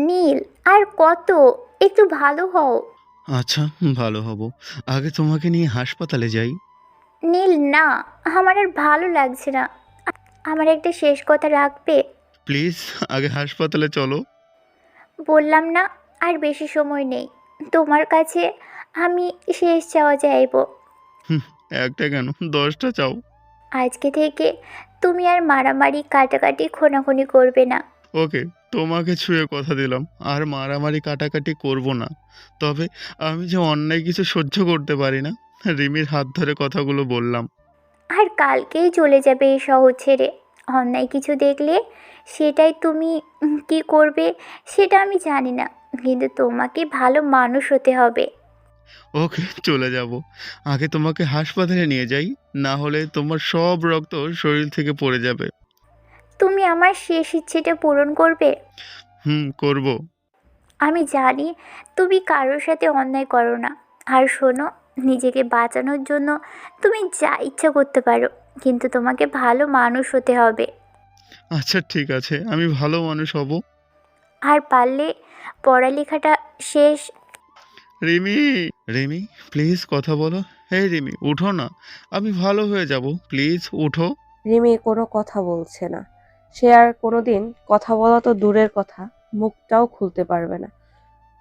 নীল, আর কত? একটু ভালো হও। আচ্ছা, ভালো হব। আগে তোমাকে নিয়ে হাসপাতালে যাই। নীল না, আমার আর ভালো লাগছে না। আমার একটা শেষ কথা রাখবে? প্লিজ, আগে হাসপাতালে চলো। বললাম না, আর বেশি সময় নেই। তোমার কাছে আমি শেষ চাওয়া চাইব। হুম, একটা কেন, 10টা চাও। আজকে থেকে তুমি আর মারামারি কাটাকাটি খুনাখুনি করবে না। ওকে, তোমাকে ছুঁয়ে কথা দিলাম, আর মারামারি কাটাকাটি করব না। তবে আমি যে অন্যায় কিছু সহ্য করতে পারি না। রিমির হাত ধরে কথাগুলো বললাম। আর কালকেই চলে যাবে এই শহর ছেড়ে। অন্যায় কিছু দেখলে সেটাই তুমি কি করবে সেটা আমি জানি না, কিন্তু তোমাকে ভালো মানুষ হতে হবে। ওকে, চলে যাব। আগে তোমাকে হাসপাতালে নিয়ে যাই, না হলে তোমার সব রক্ত শরীর থেকে পড়ে যাবে। তুমি আমার শেষ ইচ্ছেটা পূরণ করবে। হুম, করব। আমি জানি তুমি কারোর সাথে অন্যায় করো না। আর শোনো, নিজেকে বাঁচানোর জন্য তুমি যা ইচ্ছা করতে পারো, কিন্তু তোমাকে ভালো মানুষ হতে হবে। আচ্ছা ঠিক আছে, আমি ভালো মানুষ হব। আর পারলে পড়ালেখাটা শেষ। রিমি, রিমি, প্লিজ কথা বলো। হে রিমি, উঠো না। আমি ভালো হয়ে যাব, প্লিজ উঠো। রিমি কোনো কথা বলছে না। সে আর কোনোদিন কথা বলা তো দূরের কথা, মুখটাও খুলতে পারবে না।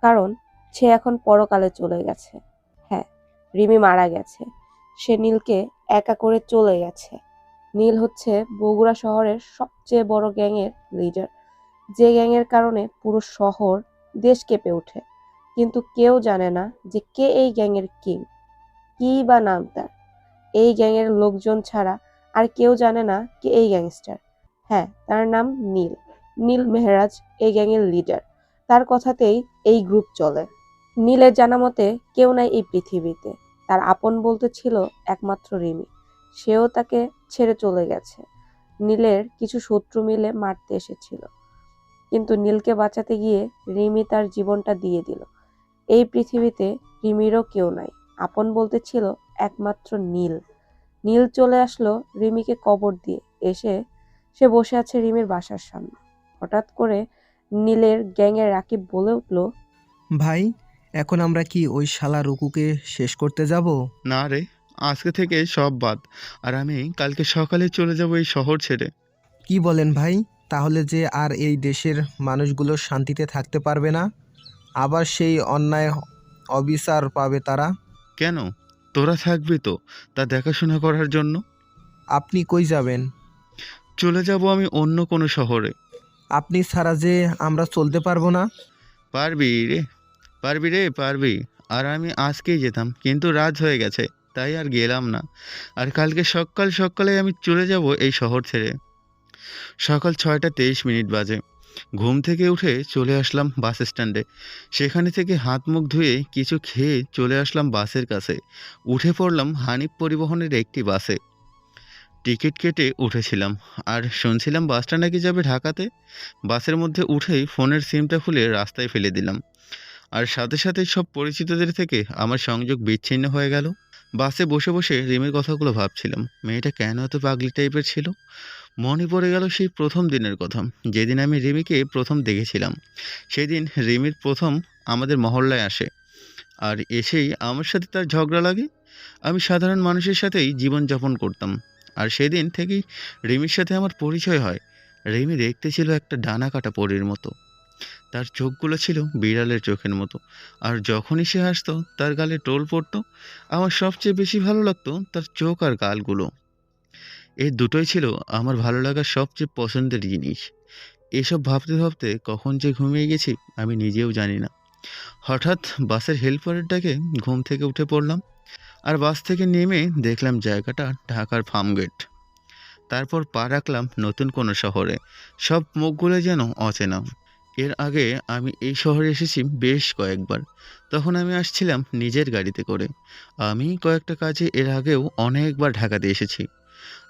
কারণ সে এখন পরকালে চলে গেছে। হ্যাঁ, রিমি মারা গেছে। সে নীলকে একা করে চলে গেছে। নীল হচ্ছে বগুড়া শহরের সবচেয়ে বড় গ্যাংয়ের লিডার, যে গ্যাংয়ের কারণে পুরো শহর, দেশ কেঁপে ওঠে। কিন্তু কেউ জানে না যে কে এই গ্যাংয়ের কিং, কি বা নাম তার। এই গ্যাংয়ের লোকজন ছাড়া আর কেউ জানে না কে এই গ্যাংস্টার। হ্যাঁ, তার নাম নীল। নীল মেহরাজ এই গ্যাংয়ের লিডার। তার কথাতেই এই গ্রুপ চলে। নীলের জানা মতে কেউ নাই এই পৃথিবীতে। তার আপন বলতে ছিল একমাত্র রিমি। সেও তাকে ছেড়ে চলে গেছে। নীলের কিছু শত্রু মিলে মারতে এসেছিল, কিন্তু নীলকে বাঁচাতে গিয়ে রিমি তার জীবনটা দিয়ে দিল। এই পৃথিবীতে রিমিরও কেউ নাই, আপন বলতে ছিল একমাত্র নীল। নীল চলে আসলো রিমিকে কবর দিয়ে। এসে সে বসে আছে রিমির বাসার সামনে। হঠাৎ করে নীলের গ্যাংয়ের রাকিব বলে উঠল, ভাই, এখন আমরা কি ওই শালা রুকুকে শেষ করতে যাব? না রে, আজকে থেকে সব বাদ। আর আমি কালকে সকালে চলে যাব এই শহর ছেড়ে। কি বলেন ভাই? তাহলে যে আর এই দেশের মানুষগুলো শান্তিতে থাকতে পারবে না, আবার সেই অন্যায় অবিচার পাবে তারা। কেন? তোরা থাকবি তো তা দেখাশোনা করার জন্য। আপনি কই যাবেন? চলে যাব আমি অন্য কোনো শহরে। আপনি ছাড়া যে আমরা চলতে পারবো না। পারবি রে, পারবি রে, পারবি। আর আমি আজকেই যেতাম, কিন্তু রাত হয়ে গেছে, তাই আর গেলাম না। আর কালকে সকাল সকালে আমি চলে যাব এই শহর ছেড়ে। সকাল 6টা 23 মিনিট বাজে। ঘুম থেকে উঠে চলে আসলাম বাস স্ট্যান্ডে। সেখানে থেকে হাত মুখ ধুয়ে কিছু খেয়ে চলে আসলাম বাসের কাছে। উঠে পড়লাম হানিফ পরিবহনের একটি বাসে। টিকিট কেটে উঠেছিলাম, আর শুনছিলাম বাসটা নাকি যাবে ঢাকাতে। বাসের মধ্যে উঠেই ফোনের সিমটা খুলে রাস্তায় ফেলে দিলাম। আর সাথে সাথেই সব পরিচিতদের থেকে আমার সংযোগ বিচ্ছিন্ন হয়ে গেল। বাসে বসে বসে রিমির কথাগুলো ভাবছিলাম। মেয়েটা কেন এত পাগলি টাইপের ছিল? মনে পড়ে গেল সেই প্রথম দিনের কথা, যেদিন আমি রিমিকে প্রথম দেখেছিলাম। সেদিন রিমির প্রথম আমাদের মহল্লায় আসে, আর এসেই আমার সাথে তার ঝগড়া লাগে। আমি সাধারণ মানুষের সাথেই জীবনযাপন করতাম। আর সেদিন থেকেই রিমির সাথে আমার পরিচয় হয়। রিমি দেখতে ছিল একটা ডানা কাটা পরীর মতো। তার চোখগুলো ছিল বিড়ালের চোখের মতো। আর যখনই সে হাসতো তার গালে টোল পড়তো। আমার সবচেয়ে বেশি ভালো লাগতো তার চোখ আর গালগুলো। এই দুটোই ছিল আমার ভালো লাগার সবচেয়ে পছন্দের জিনিস। এসব ভাবতে ভাবতে কখন যে ঘুমিয়ে গেছি আমি নিজেও জানি না। হঠাৎ বাসের হেল্পারের ডাকে ঘুম থেকে উঠে পড়লাম। আর বাস থেকে নেমে দেখলাম জায়গাটা ঢাকার ফার্মগেট। তারপর পা রাখলাম নতুন কোনো শহরে। সব মুখগুলো যেন অচেনা। এর আগে আমি এই শহরে এসেছি বেশ কয়েকবার। তখন আমি আসছিলাম নিজের গাড়িতে করে। আমি কয়েকটা কাজে এর আগেও অনেকবার ঢাকাতে এসেছি।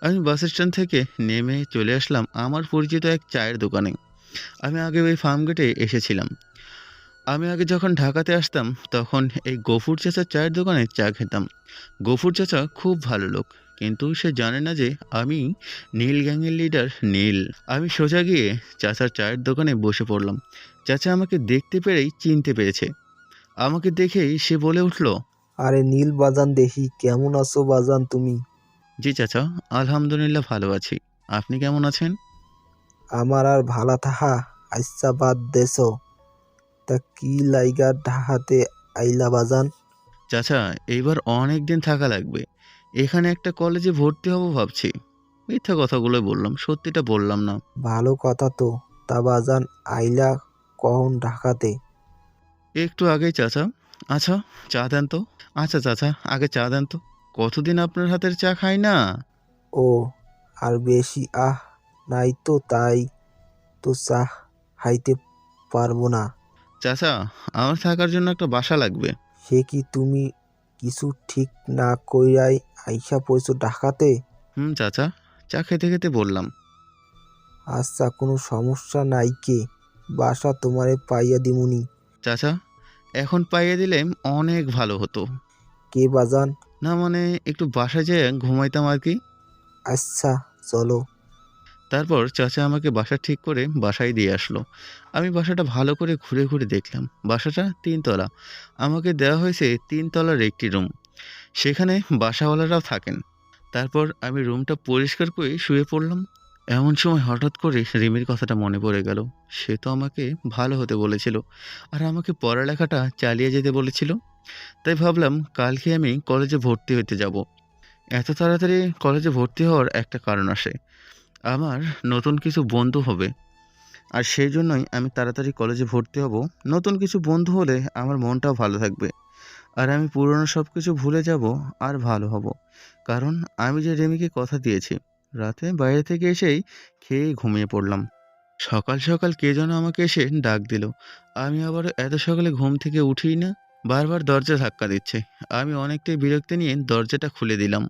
আমি বাস স্ট্যান্ড থেকে নেমে চলে আসলাম আমার পরিচিত এক চায়ের দোকানে। আমি আগে ওই ফার্মগেটে এসেছিলাম। আমি আগে যখন ঢাকাতে আসতাম তখন এই গফুর চাচার চায়ের দোকানে চা খেতাম। গফুর চাচা খুব ভালো লোক, কিন্তু সে জানে না যে আমি নীল গ্যাংয়ের লিডার নীল। আমি সোজা গিয়ে চাচার চায়ের দোকানে বসে পড়লাম। চাচা আমাকে দেখতে পেরেই চিনতে পেরেছে। আমাকে দেখেই সে বলে উঠল, আরে নীল বাজান, দেখি কেমন আছো বাজান তুমি? জি চাচা, আলহামদুলিল্লাহ ভালো আছি। আপনি কেমন আছেন? আমার আর ভালা থাহা আচ্ছা বাদ দেছো, তা কি লাইগা ঢাকাতে আইলা বাজান? চাচা, এইবার অনেক দিন থাকা লাগবে। এখানে একটা কলেজে ভর্তি হব ভাবছি। মিথ্যা কথাগুলো বললাম, সত্যিটা বললাম না। ভালো কথা তো। তা বাজান আইলা কখন ঢাকাতে? একটু আগেই চাচা। আচ্ছা, চা দেন তো। আচ্ছা চাচা, আগে চা দেন তো। কতদিন আপনার হাতের চা খাই না। ও, আর বেশি নাই তো, তাই তো চা খাইতে পারবো না। চাচা, আমার থাকার জন্য একটা বাসা লাগবে। সে কি তুমি কিছু ঠিক না কইরাই আইসা পড়ছো ঢাকাতে? চাচা, চা খেতে খেতে বললাম। আচ্ছা, কোনো সমস্যা নাই, কে বাসা তোমারে পাইয়া দিমুনি। চাচা, এখন পাইয়ে দিলে অনেক ভালো হতো। কে বাজান? না মানে একটু বাসায় যেয়ে ঘুমাইতাম আর কি। আচ্ছা চলো। তারপর চাচা আমাকে বাসা ঠিক করে বাসায় দিয়ে আসলো। আমি বাসাটা ভালো করে ঘুরে ঘুরে দেখলাম। বাসাটা 3 তলা। আমাকে দেওয়া হয়েছে 3 তলার একটি রুম। সেখানে বাসাওয়ালারাও থাকেন। তারপর আমি রুমটা পরিষ্কার করে শুয়ে পড়লাম। এমন সময় হঠাৎ করে রিমির কথাটা মনে পড়ে গেল। সে তো আমাকে ভালো হতে বলেছিল আর আমাকে পড়ালেখাটা চালিয়ে যেতে বলেছিল। তাই ভাবলাম কালকে আমি কলেজে ভর্তি হতে যাব। এত তাড়াতাড়ি কলেজে ভর্তি হওয়ার একটা কারণ আসে, আমার নতুন কিছু বন্ধু হবে। আর সেই জন্যই আমি তাড়াতাড়ি কলেজে ভর্তি হব। নতুন কিছু বন্ধু হলে আমার মনটাও ভালো থাকবে। আর আমি পুরনো সব কিছু ভুলে যাব আর ভালো হব। কারণ আমি যে রেমিকে কথা দিয়েছি। রাতে বাইরে থেকে এসেই খেয়ে ঘুমিয়ে পড়লাম। সকাল সকাল কে যেন আমাকে এসে ডাক দিল। আমি আবার এত সকালে ঘুম থেকে উঠিই না। বারবার দরজা ধাক্কা দিচ্ছে। আমি অনেকটাই বিরক্তি নিয়ে দরজাটা খুলে দিলাম।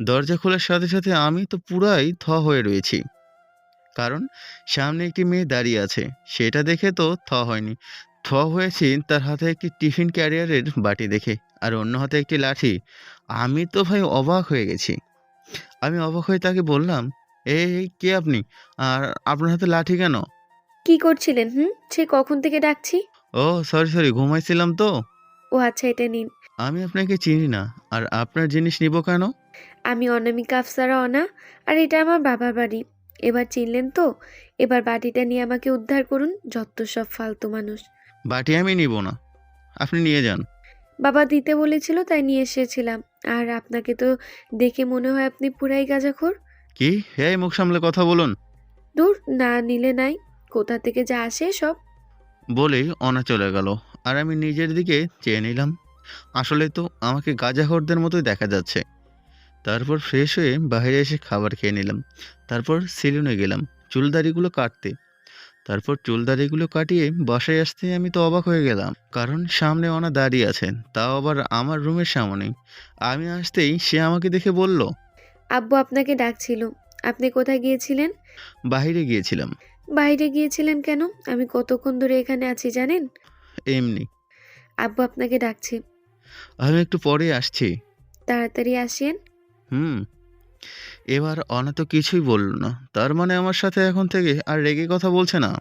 দরজা খোলার সাথে সাথে আমি তো পুরাই হয়ে রয়েছি। কারণ সামনে একটি মেয়ে দাঁড়িয়ে আছে। সেটা দেখে তো হয়নি। হয়েছি তার হাতে একটি টিফিন ক্যারিয়ারের বাটি দেখে, আর অন্য হাতে একটি লাঠি। আমি তো ভাই অবাক হয়ে গেছি। আমি অবাক হয়ে তাকে বললাম, এই কে আপনি? আর আপনার হাতে লাঠি কেন? কি করছিলেন? সে কখন থেকে ডাকছি। ও সরি, ঘুমাইছিলাম তো। ও আচ্ছা, এটা নিন। আমি আপনাকে চিনি না, আর আপনার জিনিস নিব কেন? আমি অনামিকা আফসারা অনা, আর এটা আমার বাবার বাড়ি। এবার চিনলেন তো? এবার বাটিটা নিয়ে আমাকে উদ্ধার করুন, যত সব ফালতু মানুষ। বাটি আমি নিব না, আপনি নিয়ে যান। বাবা দিতে বলেছিল তাই নিয়ে এসেছিলাম। আর আপনাকে তো দেখে মনে হয় আপনি পুরাই গাঁজাখোর। কি? এই মুখ সামলে কথা বলুন। দূর, না নিলে নাই, কোথা থেকে যা আসে সব। বলেই অনা চলে গেল। আর আমি নিজের দিকে চেয়ে নিলাম। আসলে তো আমাকে গাঁজাখোরদের মতোই দেখা যাচ্ছে। তারপর ফ্রেশ হয়ে বাইরে এসে খাবার খেয়ে নিলাম। তারপর সেলুনে গেলাম চুলদাড়িগুলো কাটতে। তারপর চুলদাড়িগুলো কাটিয়ে বাসায় আসতে আমি তো অবাক হয়ে গেলাম। কারণ সামনে অনা দাঁড়িয়ে আছেন, তাও আবার আমার রুমের সামনেই। আমি আসতেই সে আমাকে দেখে বলল, আব্বু আপনাকে ডাকছিল। আপনি কোথায় গিয়েছিলেন? বাইরে গিয়েছিলাম। বাইরে গিয়েছিলেন কেন? আমি কতক্ষণ ধরে এখানে আছি জানেন? এমনি। আব্বু আপনাকে ডাকছে। আমি একটু পরে আসছি। তাড়াতাড়ি আসেন। হুম। এবার অনা তো কিছুই বলল না। তার মানে আমার সাথে এখন থেকে আর রেগে কথা বলছে না।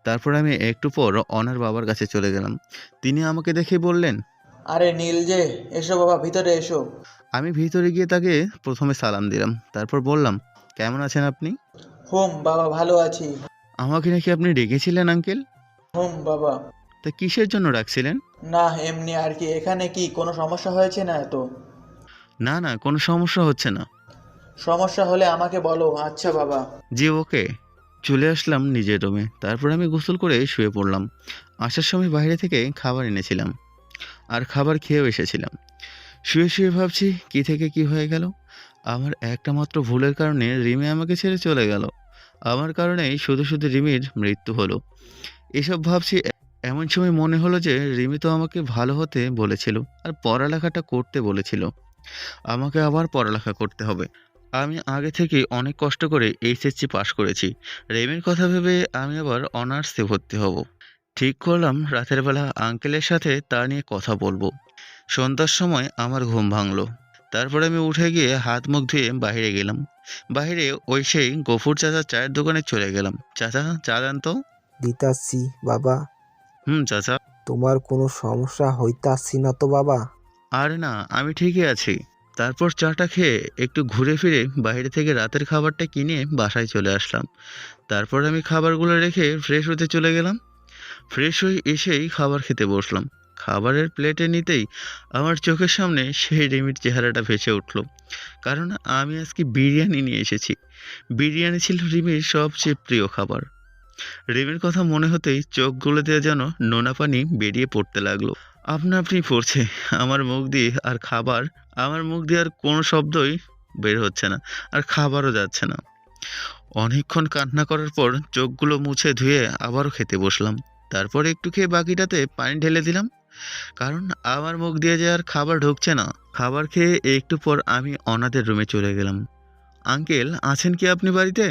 তারপর আমি একটু পর অনার বাবার কাছে চলে গেলাম। তিনি আমাকে দেখে বললেন, আরে নীল যে, এসো বাবা, ভিতরে এসো। আমি ভিতরে গিয়ে তাকে প্রথমে সালাম দিলাম। তারপর বললাম, কেমন আছেন আপনি? বাবা ভালো আছি। আমাকে নাকি আপনি ডেকেছিলেন আঙ্কেল? বাবা। তা কিসের জন্য ডাকছিলেন? না এমনি আর কি। এখানে কি কোনো সমস্যা হয়েছে না তো? না, কোনো সমস্যা হচ্ছে না। সমস্যা হলে আমাকে বলো। আচ্ছা বাবা। জি ওকে। চলে আসলাম নিজের রুমে। তারপর আমি গোসল করে শুয়ে পড়লাম। আসার সময় বাইরে থেকে খাবার এনেছিলাম আর খাবার খেয়েও এসেছিলাম। শুয়ে শুয়ে ভাবছি কি থেকে কি হয়ে গেল। আমার একটা মাত্র ভুলের কারণে রিমি আমাকে ছেড়ে চলে গেল। আমার কারণেই শুধু শুধু রিমির মৃত্যু হলো। এসব ভাবছি এমন সময় মনে হলো যে রিমি তো আমাকে ভালো হতে বলেছিল আর পড়ালেখাটা করতে বলেছিল। আমাকে আবার পড়ালেখা করতে হবে। আমি আগে থেকে অনেক কষ্ট করে এইচএসসি পাশ করেছি। রেমির কথা ভেবে আমি আবার অনার্সে ভর্তি হব। ঠিক করলাম রাতের বেলা আঙ্কেলের সাথে তা নিয়ে কথা বলবো। সন্ধ্যার সময় আমার ঘুম ভাঙলো। তারপর আমি উঠে গিয়ে হাত মুখ ধুয়ে বাইরে গেলাম। বাইরে ওই সেই গফুর চাচার চায়ের দোকানে চলে গেলাম। চাচা, চা দেন তো। দিতাছি বাবা। চাচা। তোমার কোনো সমস্যা হইতাছি না তো বাবা? আরে না, আমি ঠিকই আছি। তারপর চাটা খেয়ে একটু ঘুরে ফিরে বাইরে থেকে রাতের খাবারটা কিনে বাসায় চলে আসলাম। তারপর আমি খাবারগুলো রেখে ফ্রেশ হতে চলে গেলাম। ফ্রেশ হয়ে এসেই খাবার খেতে বসলাম। খাবারের প্লেটে নিতেই আমার চোখের সামনে সেই রিমির চেহারাটা ভেসে উঠল। কারণ আমি আজকে বিরিয়ানি নিয়ে এসেছি। বিরিয়ানি ছিল রিমির সবচেয়ে প্রিয় খাবার। রিমির কথা মনে হতেই চোখগুলো দিয়ে যেন নোনা পানি বেরিয়ে পড়তে লাগলো। আপনা আপনি পড়ছে আমার মুখ দিয়ে, আর খাবার আমার মুখ দিয়ে আর কোনো শব্দই বের হচ্ছে না, আর খাবারও যাচ্ছে না। অনেকক্ষণ কান্না করার পর চোখগুলো মুছে ধুয়ে আবারও খেতে বসলাম। তারপর একটু খেয়ে বাকিটাতে পানি ঢেলে দিলাম, কারণ আমার মুখ দিয়ে যে আর খাবার ঢুকছে না। খাবার খেয়ে একটু পর আমি অনাথের রুমে চলে গেলাম। আঙ্কেল, আছেন কি আপনি বাড়িতে?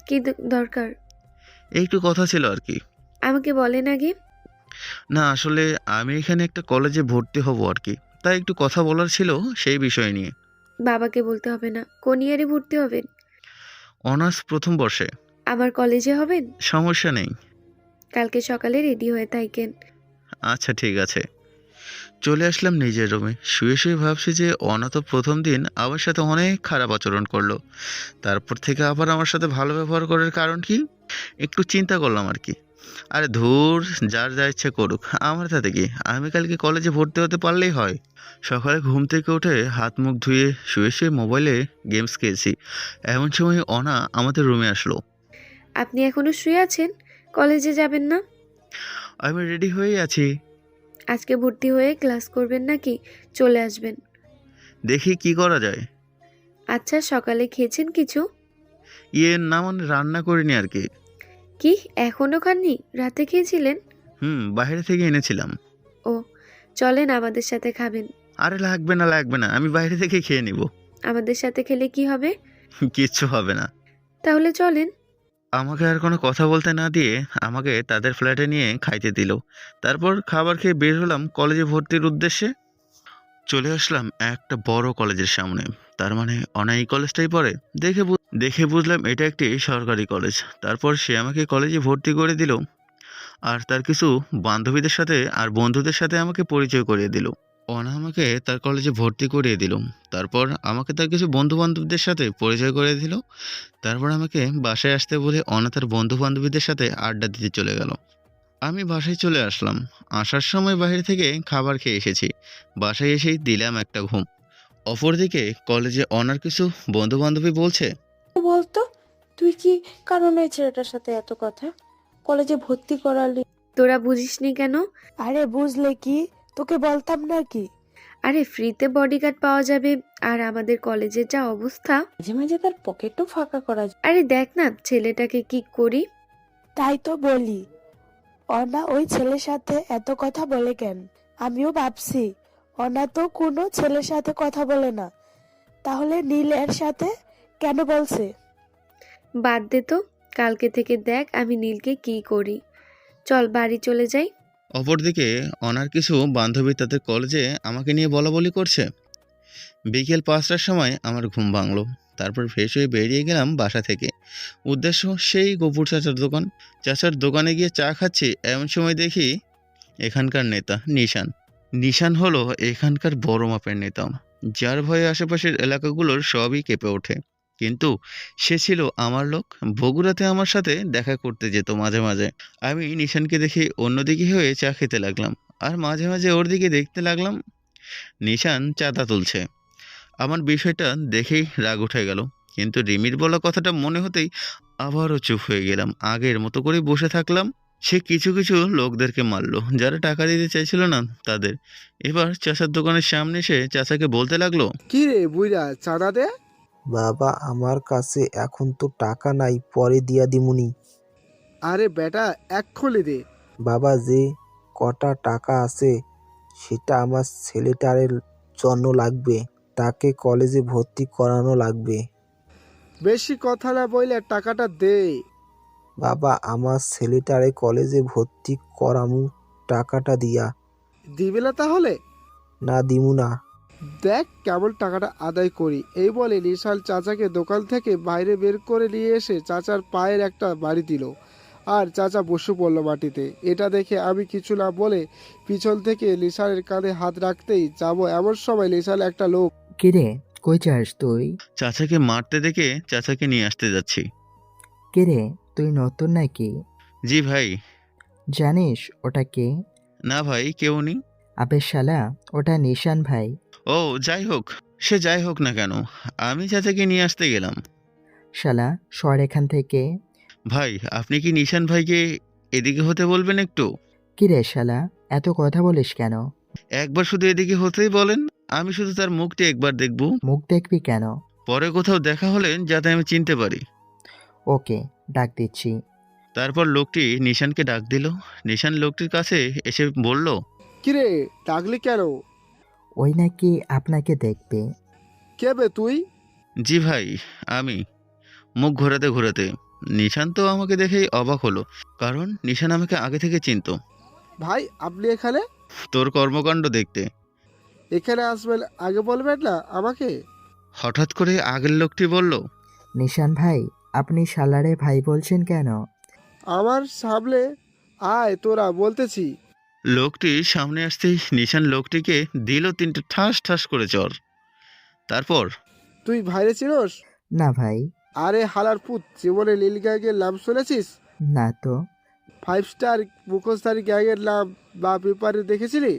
কি দরকার? একটু কথা ছিল আর কি। আমাকে বলেন আগে। না, আসলে আমি এখানে একটা কলেজে ভর্তি হব আর কি, তাই একটু কথা বলার ছিল সেই বিষয় নিয়ে। বাবাকে বলতে হবে না। কোন ইয়ারে ভর্তি হবেন? অনার্স প্রথম বর্ষে। আমার কলেজে হবেন? সমস্যা নেই। কালকে সকালে রেডি হয়ে থাকেন। আচ্ছা, ঠিক আছে। চলে আসলাম নিজের রুমে। শুয়ে শুয়ে ভাবছি যে অনা তো প্রথম দিন আমার সাথে অনেক খারাপ আচরণ করলো, তারপর থেকে আবার আমার সাথে ভালো ব্যবহার করার কারণ কি? একটু চিন্তা করলাম আর কি। আরে ধুর, যার যা ইচ্ছে করুক, আমার তাতে কি? আমি কালকে কলেজে ভর্তি হতে পারলেই হয়। সকালে ঘুম থেকে উঠে হাত মুখ ধুয়ে শুয়ে শুয়ে মোবাইলে গেমস খেলছি, এমন সময় অনা আমাদের রুমে আসলো। আপনি এখনো শুয়ে আছেন? কলেজে যাবেন না? আমি রেডি হয়েই আছি। আজকে ভর্তি হয়ে ক্লাস করবেন নাকি চলে আসবেন? দেখি কি করা যায়। আচ্ছা, সকালে খেয়েছেন কিছু? না, মানে রান্না করিনি আর কি। কি, এখনো খাননি? রাতে খেয়েছিলেন? বাইরে থেকে এনেছিলাম। ও, চলেন আমাদের সাথে খাবেন। আরে লাগবে না, লাগবে না, আমি বাইরে থেকে খেয়ে নিব। আমাদের সাথে খেলে কি হবে? কিচ্ছু হবে না। তাহলে চলেন। আমাকে আর কোনো কথা বলতে না দিয়ে আমাকে তাদের ফ্ল্যাটে নিয়ে খাইতে দিল। তারপর খাবার খেয়ে বের হলাম কলেজে ভর্তির উদ্দেশ্যে। চলে আসলাম একটা বড় কলেজের সামনে। তার মানে অনাই কলেজটাই পড়ে। দেখে বুঝলাম এটা একটি সরকারি কলেজ। তারপর সে আমাকে কলেজে ভর্তি করে দিল, আর তার কিছু বান্ধবীদের সাথে আর বন্ধুদের সাথে আমাকে পরিচয় করিয়ে দিল। অনা আমাকে তার কলেজে ভর্তি করিয়ে দিল। তারপর আমাকে তার কিছু বন্ধু বান্ধবদের সাথে পরিচয় করিয়ে দিল। তারপর আমাকে বাসায় আসতে বলে অনা তার বন্ধু বান্ধবীদের সাথে আড্ডা দিতে চলে গেল। আমি বাসায় চলে আসলাম। আসার সময় বাইরে থেকে খাবার খেয়ে এসেছি। বাসায় এসেই দিলাম একটা ঘুম। অপরদিকে কলেজে অনার কিছু বন্ধু বান্ধবী বলছে, বলতো, তুই কি কারণে ওই ছেলেটার সাথে এত কথা? কলেজে ভর্তি করালি? তোরা বুঝিসনি কেন? আরে বুঝলে কি, তোকে বলতাম নাকি? আরে ফ্রিতে বডিগার্ড পাওয়া যাবে, আর আমাদের কলেজের যা অবস্থা। মাঝে মাঝে তার পকেটও ফাঁকা করা যায়। আরে দেখ না ছেলেটাকে কি করি। তাই তো বলি, অনা ওই ছেলের সাথে এত কথা বলে কেন? আমিও ভাবছি অনা তো কোনো ছেলের সাথে কথা বলে না, তাহলে নীলের সাথে কেন বলছে? বাদ দে তো, কালকে থেকে দেখ আমি নীলকে কি করি। চল বাড়ি চলে যাই। অপরদিকে অনার কিছু বান্ধবী তাদের কলেজে আমাকে নিয়ে বলাবলি করছে। বিকেল 5টার সময় আমার ঘুম ভাঙলো। তারপর ফ্রেশ হয়ে বেরিয়ে গেলাম বাসা থেকে। উদ্দেশ্য সেই গফুর চাচার দোকান। চাচার দোকানে গিয়ে চা খাচ্ছি, এমন সময় দেখি এখানকার নেতা নিশান। নিশান হলো এখানকার বড় মাপের নেতা, যার ভয়ে আশেপাশের এলাকাগুলোর সবই কেঁপে ওঠে। কিন্তু সে ছিল আমার লোক। বগুড়াতে আমার সাথে দেখা করতে যেত মাঝে মাঝে। আমি নিশানকে দেখে অন্যদিকে হয়ে চা খেতে লাগলাম, আর মাঝে মাঝে ওর দিকে দেখতে লাগলাম। নিশান চাঁদা তুলছে। আমার বিষয়টা দেখেই রাগ উঠে গেল, কিন্তু রিমির বলা কথাটা মনে হতেই আবারও চুপ হয়ে গেলাম। আগের মতো করে বসে থাকলাম। সে কিছু কিছু লোকদেরকে মারলো, যারা টাকা দিতে চাইছিল না তাদের। এবার চাচার দোকানের সামনে এসে চাচাকে বলতে লাগলো, কি রে বুইরা, চাঁদা দে। বাবা, আমার কাছে এখন তো টাকা নাই, পরে দিয়া দিমুনি। আরে বেটা, এক্ষুনি দে। বাবা, যে কটা টাকা আছে সেটা আমার ছেলেটারের জন্য লাগবে, তাকে কলেজে ভর্তি করানো লাগবে। বেশি কথা না বইলে টাকাটা দে। বাবা, আমার ছেলেটারে কলেজে ভর্তি করামু টাকাটা দিয়া। দিবি না তাহলে? না দিমু না। দেখ কেমন টাকাটা আদায় করি। এই বলে নিশান চাচাকে দোকান থেকে বাইরে বের করে নিয়ে এসে চাচার পায়ের একটা বাড়ি দিল, আর চাচা বসে পড়লো মাটিতে। এটা দেখে আমি কিছু না বলে পিছন থেকে নিশানের কাঁধে হাত রাখতেই যাবো, এমন সময় নিশান একটা লোক। কিরে, কই যাস তুই? চাচাকে মারতে দেখে চাচাকে নিয়ে আসতে যাচ্ছি। কিরে, তুই নতুন নাকি? জি ভাই। জানিস ওটা কে? না ভাই, কেউ নেই। আবে শালা, ওটা নিশান ভাই। ও যাই হোক, সে যাই হোক না কেন, আমি চাচাকে নিয়ে আসতে গেলাম। শালা সর এখান থেকে। ভাই, আপনি কি নিশান ভাইকে এদিকে হতে বলবেন একটু? কিরে শালা, এত কথা বলিস কেন? একবার শুধু এদিকে হতেই বলেন, আমি শুধু তার মুখটি একবার দেখব। মুখ দেখবি কেন? পরে কোথাও দেখা হলে যাতে আমি চিনতে পারি। ওকে, ডাক দিচ্ছি। তারপর লোকটি নিশানকে ডাক দিল। নিশান লোকটির কাছে এসে বলল, কিরে ডাকলি কেন? ওই নাকি আপনাকে দেখবে। কে বে তুই? জি ভাই, আমি। মুখ ঘোরাতে ঘোরাতে নিশান তো আমাকে দেখেই অবাক হলো, কারণ নিশান আমাকে আগে থেকে চিনতো। ভাই আপনি এখানে? তোর কর্মকাণ্ড দেখতে। এখানে আসবেন আগে বলবেন না আমাকে? হঠাৎ করে আগের লোকটি বলল, নিশান ভাই, আপনি শালারে ভাই বলছেন কেন? আমার সামনে আয় তোরা, বলতেছি। লোকটি সামনে আসতেই নিশান লোকটিকে দিল 3টে ঠাস ঠাস করে চর। তারপর, তুই ভাইরে চিনোস? না ভাই। আরে হালার পুত, জীবনে নীল গ্যাংয়ের নাম শুনেছিস? না তো। 5 স্টার মুখোশধারী গ্যাংয়ের নাম বা পেপারে দেখেছিলি?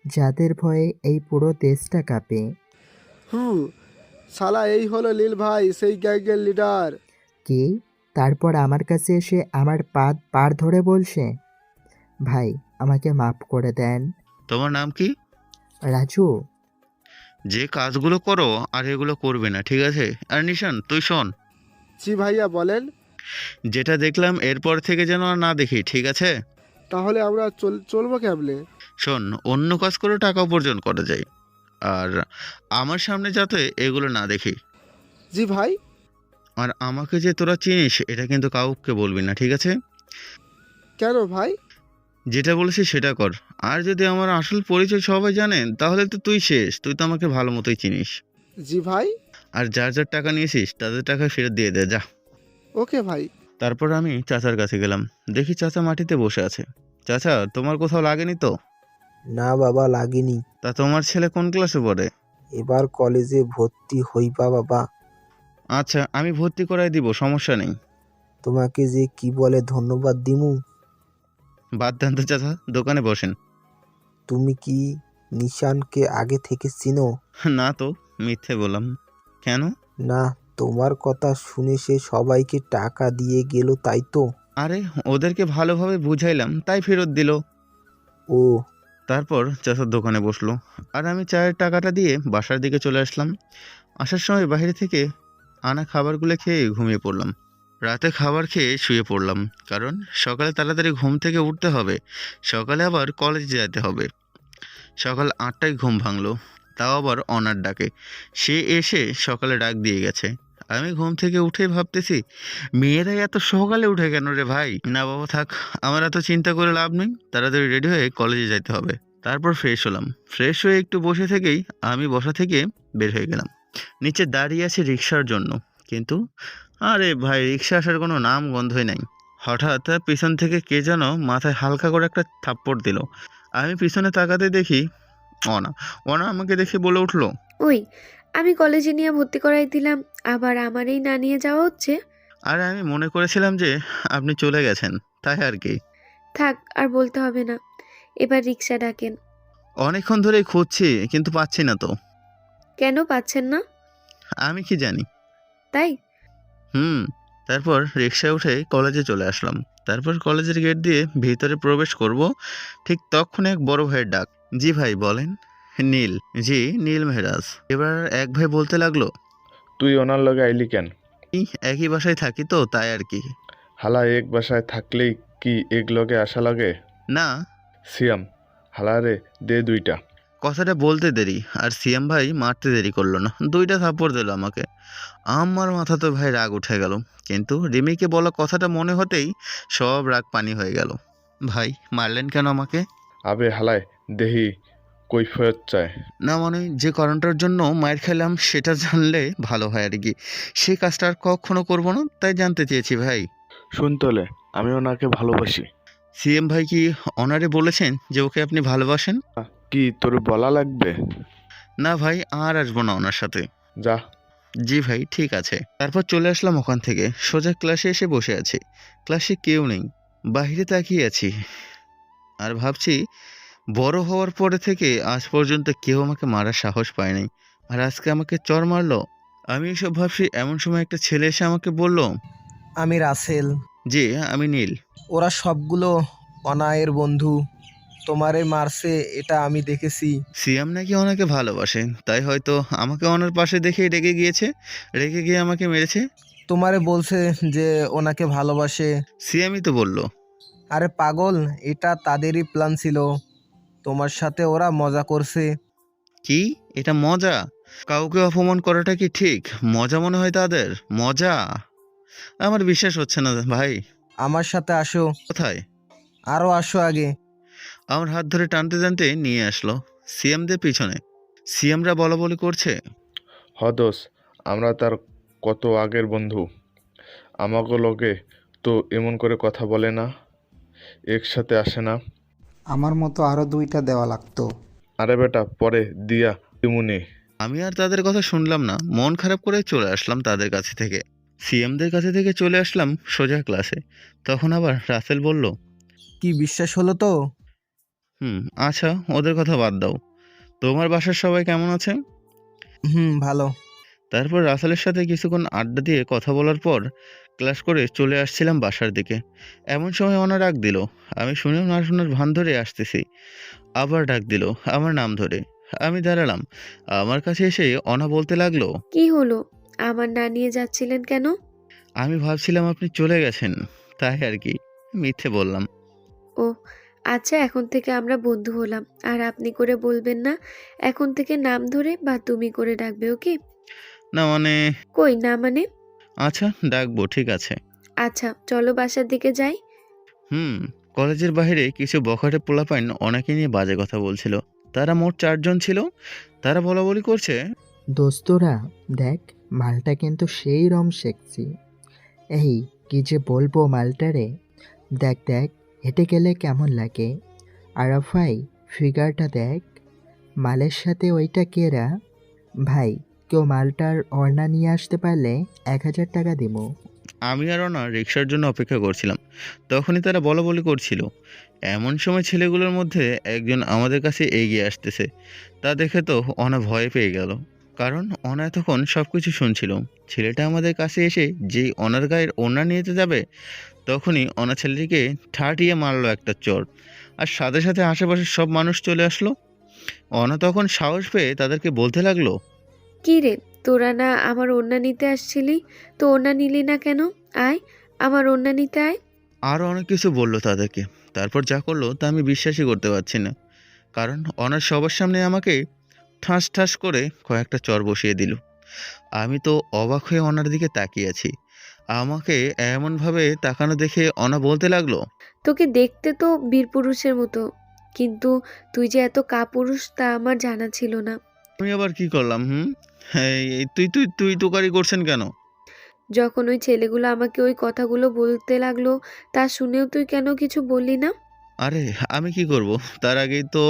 যাদের ভয়ে এই পুরো দেশটা কাঁপে। শালা এই হলো নীল ভাই, সেই গ্যাংয়ের লিডার। কি? তারপর আমার কাছে এসে আমার পার ধরে বলছে? ভাই, আমাকে মাফ করে দেন। তোমার নাম কি? রাজু। যে কাজগুলো করো আর এগুলো করবে না, ঠিক আছে? আর নিশান, তুই শোন, জি ভাইয়া বলেন। যেটা দেখলাম এরপর থেকে যেন আর না দেখি, ঠিক আছে? তাহলে আমরা চলবো কেমনে? শোন, অন্য কাজ করে টাকা উপার্জন করা যায়, আর আমার সামনে যাতে এগুলো না দেখি। জি ভাই। আর আমাকে যে তোরা চিনিস এটা কিন্তু কাউকে বলবি না, ঠিক আছে? কেন ভাই? যেটা বলেছি সেটা কর। আর যদি আমার আসল পরিচয় সবাই জানেন তাহলে তো তুই শেষ। তুই তো আমাকে ভালো মতোই চিনিস। জি ভাই। আর যার যার টাকা নিয়েছিস তাদের টাকা ফেরত দিয়ে দে, যা। ওকে ভাই। তারপর আমি চাচার কাছে গেলাম। দেখি চাচা মাটিতে বসে আছে। চাচা, তোমার কোথাও লাগেনি তো? না বাবা, লাগেনি। তা তোমার ছেলে কোন ক্লাসে পড়ে? এবার কলেজে ভর্তি হইবা বাবা। আচ্ছা, আমি ভর্তি করাই দিব, সমস্যা নেই। তোমাকে যে কি বলে ধন্যবাদ দিমু। বাদ দেন তো চাচা, দোকানে বসেন। তুমি কি নিশানকে আগে থেকে চিনো? না তো, মিথ্যে বললাম। কেন? না, তোমার কথা শুনে সে সবাইকে টাকা দিয়ে গেল, তাই তো? আরে, ওদেরকে ভালোভাবে বুঝাইলাম তাই ফেরত দিল। ও। তারপর চাচার দোকানে বসলো, আর আমি চায়ের টাকাটা দিয়ে বাসার দিকে চলে আসলাম। আসার সময় বাইরে থেকে আনা খাবারগুলো খেয়ে ঘুমিয়ে পড়লাম। রাতে খাবার খেয়ে শুয়ে পড়লাম, কারণ সকালে তাড়াতাড়ি ঘুম থেকে উঠতে হবে। সকালে আবার কলেজে যেতে হবে। সকাল 8টায় ঘুম ভাঙলো, তাও আবার অনার ডাকে। সে এসে সকালে ডাক দিয়ে গেছে। আমি ঘুম থেকে উঠে ভাবতেছি, মেয়েরা এত সকালে উঠে কেন রে ভাই? না বাবা থাক, আমার এত চিন্তা করে লাভ নেই। তাড়াতাড়ি রেডি হয়ে কলেজে যেতে হবে। তারপর ফ্রেশ হলাম। ফ্রেশ হয়ে একটু বসে থেকেই আমি বসা থেকে বের হয়ে গেলাম। নিচে দাঁড়িয়ে আছি রিক্সার জন্য, কিন্তু আরে ভাই, রিক্সা আসার কোনো নাম গন্ধই নাই। হঠাৎ পিছন থেকে কে যেন মাথায় হালকা করে একটা থাপ্পড় দিল। আমি পিছনে তাকাতে দেখি অনা। অনা আমাকে দেখে বলে উঠলো, ওই, আমি কলেজে নিয়ে ভর্তি করাই দিলাম, আবার আমারই না নিয়ে যাওয়া হচ্ছে। আরে আমি মনে করেছিলাম যে আপনি চলে গেছেন, তাই আর কি। থাক, আর বলতে হবে না, এবার রিক্সা ডাকেন। অনেকক্ষণ ধরেই খুঁজছি কিন্তু পাচ্ছি না তো। কেন পাচ্ছেন না? আমি কি জানি। তাই? তারপর রিক্সায় উঠে কলেজে চলে আসলাম। তারপর কলেজের গেট দিয়ে ভিতরে প্রবেশ করব, ঠিক তখন এক বড় ভাইয়ের ডাক। জি ভাই বলেন। নীল। জি, নীল মেহরাজ। এবার এক ভাই বলতে লাগলো, তুই ওনার লগে আইলি কেন? একই বাসায় থাকি তো, তাই আর কি। হালা এক বাসায় থাকলেই কি এক লগে আসা লাগে? না। সিয়াম, হালারে দে 2টা। কথাটা বলতে দেরি আর সিএম ভাই মারতে দেরি করলো না, 2টা থাপ্পড় দিল আমাকে। আমার মাথা তো ভাই রাগ উঠে গেল, কিন্তু রিমিকে বলা কথাটা মনে হতেই সব রাগ পানি হয়ে গেল। ভাই মারলেন কেন আমাকে? আবে হালায় দেহি কৈফিয়ত চায়। না মানে যে কারণটার জন্য মায়ের খেলাম সেটা জানলে ভালো হয় আর কি। সেই কাজটা আর কখনো করবো না, তাই জানতে চেয়েছি ভাই। শুনতলে আমি ওনাকে ভালোবাসি। সিএম ভাই কি অনারে বলেছেন যে ওকে আপনি ভালোবাসেন? কি তোর বলা লাগবে? না ভাই, আর আসবো না ওনার সাথে। যা। জি ভাই, ঠিক আছে। তারপর চলে আসলাম ওখান থেকে, সোজা ক্লাসে এসে বসে আছি। ক্লাসে কেউ নেই, বাইরে তাকিয়ে আছি আর ভাবছি বড় হওয়ার পরে থেকে আজ পর্যন্ত কেউ আমাকে মারার সাহস পায় নাই, আর আজকে আমাকে চর মারলো। আমি এসব ভাবছি এমন সময় একটা ছেলে এসে আমাকে বলল, আমি রাসেল। জি আমি নীল। ওরা সবগুলো অনায়ের বন্ধু। তোমারে মারছে এটা আমি দেখেছি। সিয়াম নাকি ওনাকে ভালোবাসে, তাই হয়তো আমাকে ওনার পাশে দেখে রেগে গিয়েছে, রেগে গিয়ে আমাকে মেরেছে। তোমারে বলছে যে ওনাকে ভালোবাসে। সিয়ামই তো বলল। আরে পাগল, এটা তাদেরই প্ল্যান ছিল। তোমার সাথে ওরা মজা করছে। কি এটা মজা? কাউকে অপমান করাটা কি ঠিক মজা মনে হয় তাদের? মজা? আমার বিশ্বাস হচ্ছে না ভাই। আমার সাথে আসো। কোথায়? আরো আসো আগে। আমার হাত ধরে টানতে টানতে নিয়ে আসলো সিএমদের পিছনে। সিএমরা বলা বলি করছে, হদোস আমরা তার কত আগের বন্ধু। আমাকে লোকে তো এমন করে কথা বলে না, একসাথে আসে না। আমার মতো আরও 2টা দেওয়া লাগতো। আরে বেটা পরে দিয়া দিমুনি। আমি আর তাদের কথা শুনলাম না, মন খারাপ করে চলে আসলাম তাদের কাছে থেকে। সিএমদের কাছে থেকে চলে আসলাম সোজা ক্লাসে। তখন আবার রাসেল বলল, কি বিশ্বাস হলো তো? আচ্ছা ওদের কথা বাদ দাও, তোমার বাসার সবাই কেমন আছে? ভালো। তারপর রাসেলের সাথে কিছুক্ষণ আড্ডা দিয়ে কথা বলার পর ক্লাস করে চলে আসছিলাম বাসার দিকে। এমন সময় অনা ডাক দিল। আমি শুনেও না শোনার ভান ধরে আসতেছি। আবার ডাক দিল আমার নাম ধরে। আমি দাঁড়ালাম। আমার কাছে এসে অনা বলতে লাগলো, কি হলো? আমার না নিয়ে যাচ্ছিলেন কেন? আমি ভাবছিলাম আপনি চলে গেছেন, তাই আর কি, মিথ্যে বললাম। ও আচ্ছা, এখন থেকে আমরা বন্ধু হলাম, আর আপনি করে বলবেন না। এখন থেকে নাম ধরে বা তুমি করে ডাকবে, ওকে? না মানে, কই না মানে? আচ্ছা ডাকবো, ঠিক আছে। আচ্ছা চলো বাসার দিকে যাই। কলেজের বাইরে কিছু বখাটে পোলাপাইন অনেকে নিয়ে বাজে কথা বলছিল। তারা মোট 4 জন ছিল। তারা বলাবলি করছে, দোস্তরা দেখ, মালটা কিন্তু সেই রম সেক্সি। এই কি যে বলবো মালটারে, দেখ দেখ হেঁটে গেলে কেমন লাগে। আরাফাই ফিগারটা দেখ, মালের সাথে ওইটা কেরা। ভাই কেউ মালটার ওড়না নিয়ে আসতে পারলে 1000 টাকা দিব। আমি আর অনা রিক্সার জন্য অপেক্ষা করছিলাম। তখনই তারা বলাবলি করছিল। এমন সময় ছেলেগুলোর মধ্যে একজন আমাদের কাছে এগিয়ে আসতেছে। তা দেখে তো অনা ভয় পেয়ে গেল, কারণ অনা এতক্ষণ সব কিছু শুনছিল। ছেলেটা আমাদের কাছে এসে যেই অনার গায়ের ওড়না নিতে যাবে, তখনই অনা ছেলেটিকে ঠাটিয়ে মারলো একটা চড়। আর সাথে সাথে আশেপাশের সব মানুষ চলে আসলো। অনা তখন সাহস পেয়ে তাদেরকে বলতে লাগলো, কি রে, তোরা না আমার ওড়না নিতে আসছিলি? তো ওড়না নিলি না কেন? আয়, আমার ওড়না নিতে আয়। আরও অনেক কিছু বললো তাদেরকে। তারপর যা করলো তা আমি বিশ্বাসই করতে পারছি না, কারণ অনার সবার সামনে আমাকে ঠাস ঠাস করে কয়েকটা চর বসিয়ে দিল। আমি তো অবাক হয়ে অনার দিকে তাকিয়ে আছি। আমাকে এমনভাবে তাকানো দেখে অনা বলতে লাগলো, তোকে দেখতে তো বীরপুরুষের মতো, কিন্তু তুই যে এত কাপুরুষ তা আমার জানা ছিল না। আমি আবার কি করলাম? তুই তুই তুই তোকারি করছেন কেন? যখন ওই ছেলেগুলো আমাকে ওই কথাগুলো বলতে লাগলো, তা শুনেও তুই কেন কিছু বললি না? আরে আমি কি করব, তার আগেই তো।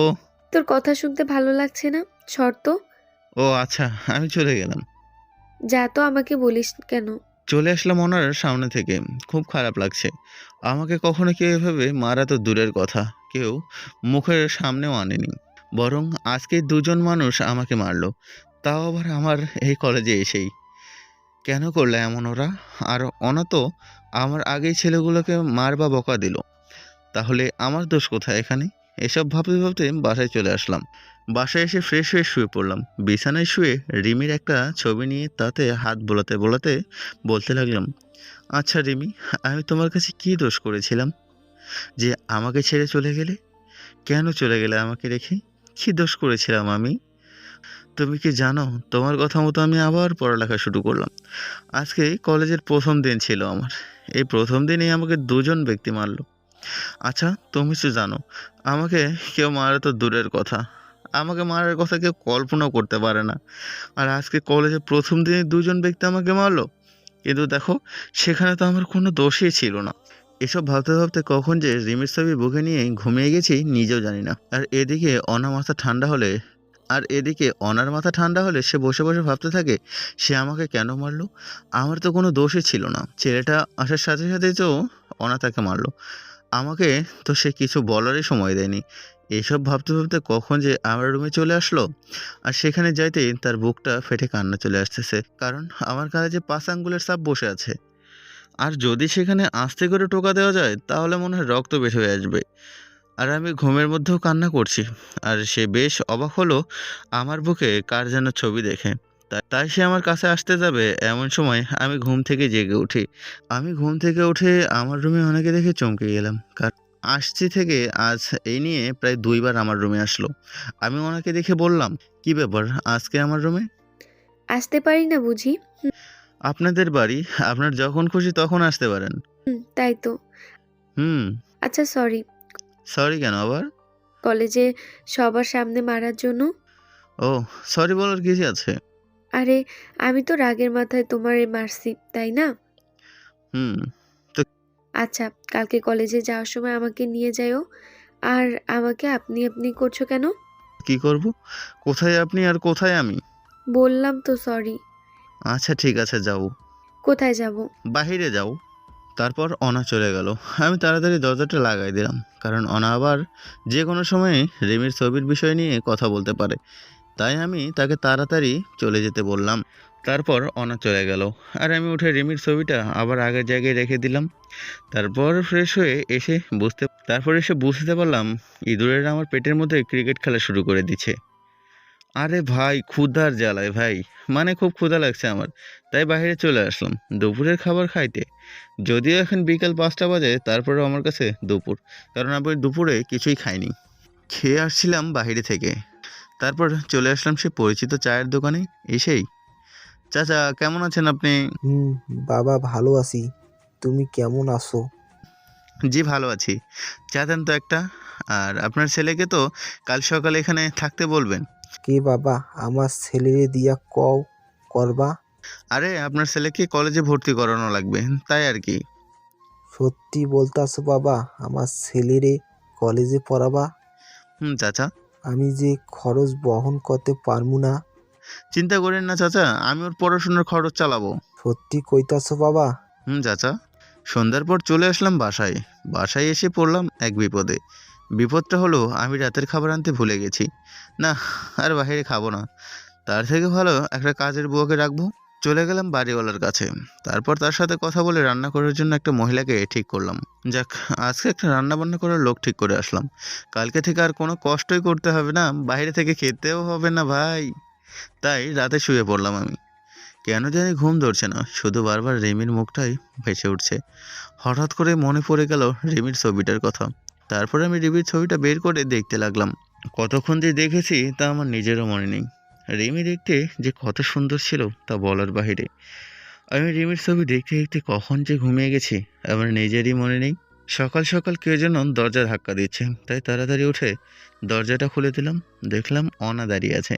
তোর কথা শুনতে ভালো লাগছে না? শর্ত। ও আচ্ছা, আমি চলে গেলাম। যা তো, আমাকে বলিস কেন? চলে আসলাম ওনার সামনে থেকে। খুব খারাপ লাগছে। আমাকে কখনো কেউ এভাবে মারা তো দূরের কথা, কেউ মুখের সামনেও আনেনি। বরং আজকে 2 জন মানুষ আমাকে মারলো, তাও আবার আমার এই কলেজে এসেই। কেন করলে এমন ওরা? আর ওনা তো আমার আগেই ছেলেগুলোকে মার বা বকা দিল। তাহলে আমার দোষ কোথায় এখানে? এসব ভাবতে ভাবতে বাসায় চলে আসলাম। বাসায় এসে ফ্রেশ হয়ে শুয়ে পড়লাম। বিছানায় শুয়ে রিমির একটা ছবি নিয়ে তাতে হাত বোলাতে বোলাতে বলতে লাগলাম, আচ্ছা রিমি, আমি তোমার কাছে কী দোষ করেছিলাম যে আমাকে ছেড়ে চলে গেলে? কেন চলে গেলে আমাকে রেখে? কী দোষ করেছিলাম আমি? তুমি কি জানো, তোমার কথা মতো আমি আবার পড়ালেখা শুরু করলাম। আজকে কলেজের প্রথম দিন ছিল আমার। এই প্রথম দিনেই আমাকে 2 জন ব্যক্তি মারলো। আচ্ছা তুমি তো জানো, আমাকে কেউ মারা তো দূরের কথা, আমাকে মারার কথা কেউ কল্পনাও করতে পারে না। আর আজকে কলেজে প্রথম দিনে দুজন ব্যক্তি আমাকে মারলো, কিন্তু দেখো সেখানে তো আমার কোনো দোষই ছিল না। এসব ভাবতে ভাবতে কখন যে রিমির ছবি বুকে নিয়ে ঘুমিয়ে গেছি নিজেও জানি না। এদিকে অনার মাথা ঠান্ডা হলে সে বসে বসে ভাবতে থাকে সে আমাকে কেন মারলো। আমার তো কোনো দোষই ছিল না। ছেলেটা আসার সাথে সাথেই তো অনা তাকে মারলো। আমাকে তো সে কিছু বলারই সময় দেয়নি। এসব ভাবতে ভাবতে কখন যে আমার রুমে চলে আসলো, আর সেখানে যাইতেই তার বুকটা ফেটে কান্না চলে আসতেছে, কারণ আমার কাছে যে 5 আঙ্গুলের ছাপ বসে আছে। আর যদি সেখানে আস্তে করে টোকা দেওয়া যায় তাহলে মনে হয় রক্ত বের হয়ে আসবে। আর আমি ঘুমের মধ্যেও কান্না করছি। আর সে বেশ অবাক হলো আমার বুকে কার যেন ছবি দেখে। তাই সে আমার কাছে আসতে যাবে এমন সময় আমি ঘুম থেকে জেগে উঠি। আমি ঘুম থেকে উঠে আমার রুমে অনেকে দেখে চমকে গেলাম, কারণ আসছি থেকে আজ এই নিয়ে প্রায় 2 বার আমার রুমে আসলো। আমি ওনাকে দেখে বললাম, কি ব্যাপার আজকে আমার রুমে? আসতে পারি না বুঝি? আপনাদের বাড়ি, আপনার যখন খুশি তখন আসতে পারেন। তাই তো। হুম। আচ্ছা সরি। সরি কেন আবার? কলেজে সবার সামনে মারার জন্য। ও, সরি বলার কিছু আছে? আরে আমি তো রাগের মাথায় তোমারে মারছি, তাই না? হুম। আচ্ছা, কালকে কলেজে যাওয়ার সময় আমাকে নিয়ে যাইও। আর আমাকে আপনি আপনি করছো কেন? কি করব? কোথায় আপনি আর কোথায় আমি? বললাম তো সরি। আচ্ছা ঠিক আছে, যাও। কোথায় যাব? বাহিরে যাও। তারপর অনা চলে গেল। আমি তাড়াতাড়ি দরজাটা লাগাই দিলাম, কারণ অনা আবার যে কোনো সময়ে রিমির ছবির বিষয় নিয়ে কথা বলতে পারে। তাই আমি তাকে তাড়াতাড়ি চলে যেতে বললাম। তারপর অনা চলে গেল, আর আমি উঠে রিমির ছবিটা আবার আগের জায়গায় রেখে দিলাম। তারপর এসে বুঝতে পারলাম ইঁদুরের আমার পেটের মধ্যে ক্রিকেট খেলা শুরু করে দিচ্ছে। আরে ভাই, ক্ষুধার জ্বালায় ভাই, মানে খুব ক্ষুধা লাগছে আমার। তাই বাইরে চলে আসলাম দুপুরের খাবার খাইতে। যদিও এখন বিকাল 5টা বাজে, তারপরেও আমার কাছে দুপুর, কারণ আমি দুপুরে কিছুই খাইনি। খেয়ে আসছিলাম বাইরে থেকে। তারপর চলে আসলাম সে পরিচিত চায়ের দোকানে। এসেই, চাচা কেমন আছেন আপনি? বাবা ভালো আছি। তুমি কেমন আছো? জি ভালো আছি। চা দেন তো একটা। আর আপনার ছেলেকে তো কাল সকালে এখানে থাকতে বলবেন। কে বাবা? আমার ছেলেরে দিয়া কও করবা? আরে আপনার ছেলেকে কলেজে ভর্তি করানো লাগবে, তাই আর কি। সত্যি বলতাছো বাবা? আমার ছেলেরে কলেজে পড়াবা? চাচা। আমি যে খরচ বহন করতে পারবো না। চিন্তা করেন না চাচা, আমি ওর পড়াশোনার খরচ চালাবো। সত্যি কইতাছো বাবা? চাচা। সন্ধ্যার পর চলে আসলাম বাসায় এসে পড়লাম এক বিপদে। বিপদটা হলো আমি রাতের খাবার আনতে ভুলে গেছি। না, আর বাইরে খাবো না। তার থেকে ভালো একটা কাজের বুয়াকে রাখবো। চলে গেলাম বাড়িওয়ালার কাছে। তারপর তার সাথে কথা বলে রান্না করার জন্য একটা মহিলাকে ঠিক করলাম। যাক, আজকে একটা রান্না বান্না করার লোক ঠিক করে আসলাম। কালকে থেকে আর কোনো কষ্টই করতে হবে না, বাইরে থেকে খেতেও হবে না ভাই। তাই রাতে শুয়ে পড়লাম আমি। কেন জানি ঘুম ধরছে না, শুধু বারবার রিমির মুখটাই ভেসে উঠছে। হঠাৎ করে মনে পড়ে গেল রিমির ছবিটার কথা। তারপরে আমি রিমির ছবিটা বের করে দেখতে লাগলাম। কতক্ষণ যে দেখেছি তা আমার নিজেরও মনে নেই। রিমি দেখতে যে কত সুন্দর ছিল তা বলার বাহিরে। আমি রিমির ছবি দেখতে দেখতে কখন যে ঘুমিয়ে গেছি আমার নিজেরই মনে নেই। সকাল সকাল কেউ যেন দরজা ধাক্কা দিচ্ছে, তাই তাড়াতাড়ি উঠে দরজাটা খুলে দিলাম। দেখলাম অনা দাঁড়িয়ে আছে।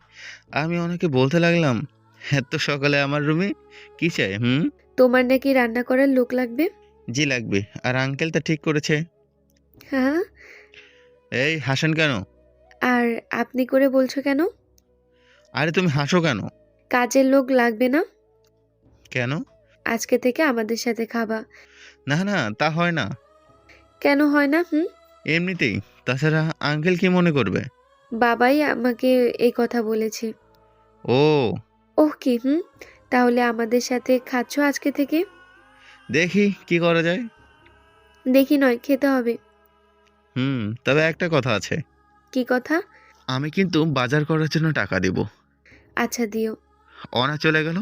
আমি অনাকে বলতে লাগলাম, এত সকালে আমার রুমে কি চাই? তোমার নাকি রান্না করার লোক লাগবে? জি লাগবে, আর আঙ্কেলটা ঠিক করেছে। হ্যাঁ। এই হাসেন কেন? আর আপনি করে বলছো কেন? আরে তুমি হাসো কেন? কাজের লোক লাগবে না? কেন? আজকে থেকে আমাদের সাথে খাবা। না না, তা হয় না। কেন হয় না? এমনিতেই। তাছাড়া আঙ্কেল কি মনে করবে? বাবাই আমাকে এই কথা বলেছে। ও। ওহ কি? তাহলে আমাদের সাথে খাচ্ছ আজকে থেকে? দেখি কি করা যায়। দেখি নয়, খেতে হবে। তবে একটা কথা আছে। কি কথা? আমি কিন্তু বাজার করার জন্য টাকা দেব। আচ্ছা দিও। অনা চলে গেল।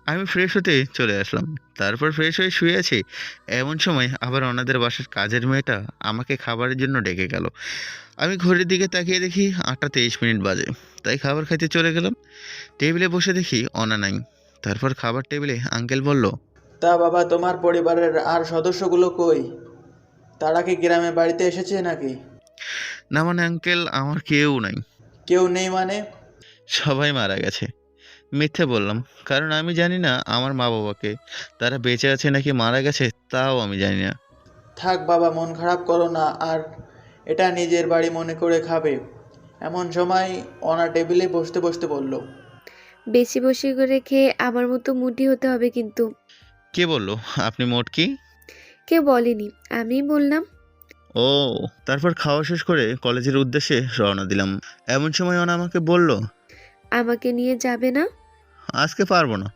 আমি ফ্রেশ হতে চলে আসলাম। তারপর ফ্রেশ হয়ে শুয়ে আছি, এমন সময় আবার ওনাদের বাসার কাজের মেয়েটা আমাকে খাবারের জন্য ডেকে গেল। আমি ঘড়ির দিকে তাকিয়ে দেখি 8:23 বাজে। তাই খাবার খাইতে চলে গেলাম। টেবিলে বসে দেখি অনা নাই। তারপর খাবার টেবিলে আঙ্কেল বলল, তা বাবা, তোমার পরিবারের আর সদস্যগুলো কই? তারা কি গ্রামে বাড়িতে এসেছে নাকি? না মানে আঙ্কেল, আমার কেউ নাই। কেউ নেই মানে? সবাই মারা গেছে। মিথ্যে বললাম, কারণ আমি জানি না আমার মা বাবাকে। তারা বেঁচে আছে নাকি মারা গেছে তাও আমি জানি না। থাক বাবা, মন খারাপ করো না, আর এটা নিজের বাড়ি মনে করে খাবে। এমন সময় অনা টেবিলে বসতে বসতে বলল, বেশি বেশি করে খেয়ে আমার মতো মুটি হতে হবে কিন্তু। কে বললো আপনি মোটকি? কেউ বলেনি, আমিই বললাম। ও, তারপর খাওয়া শেষ করে কলেজের উদ্দেশ্যে রওনা দিলাম। এমন সময় অনা আমাকে বলল, আমাকে নিয়ে যাবে না? আজকে পারবো না।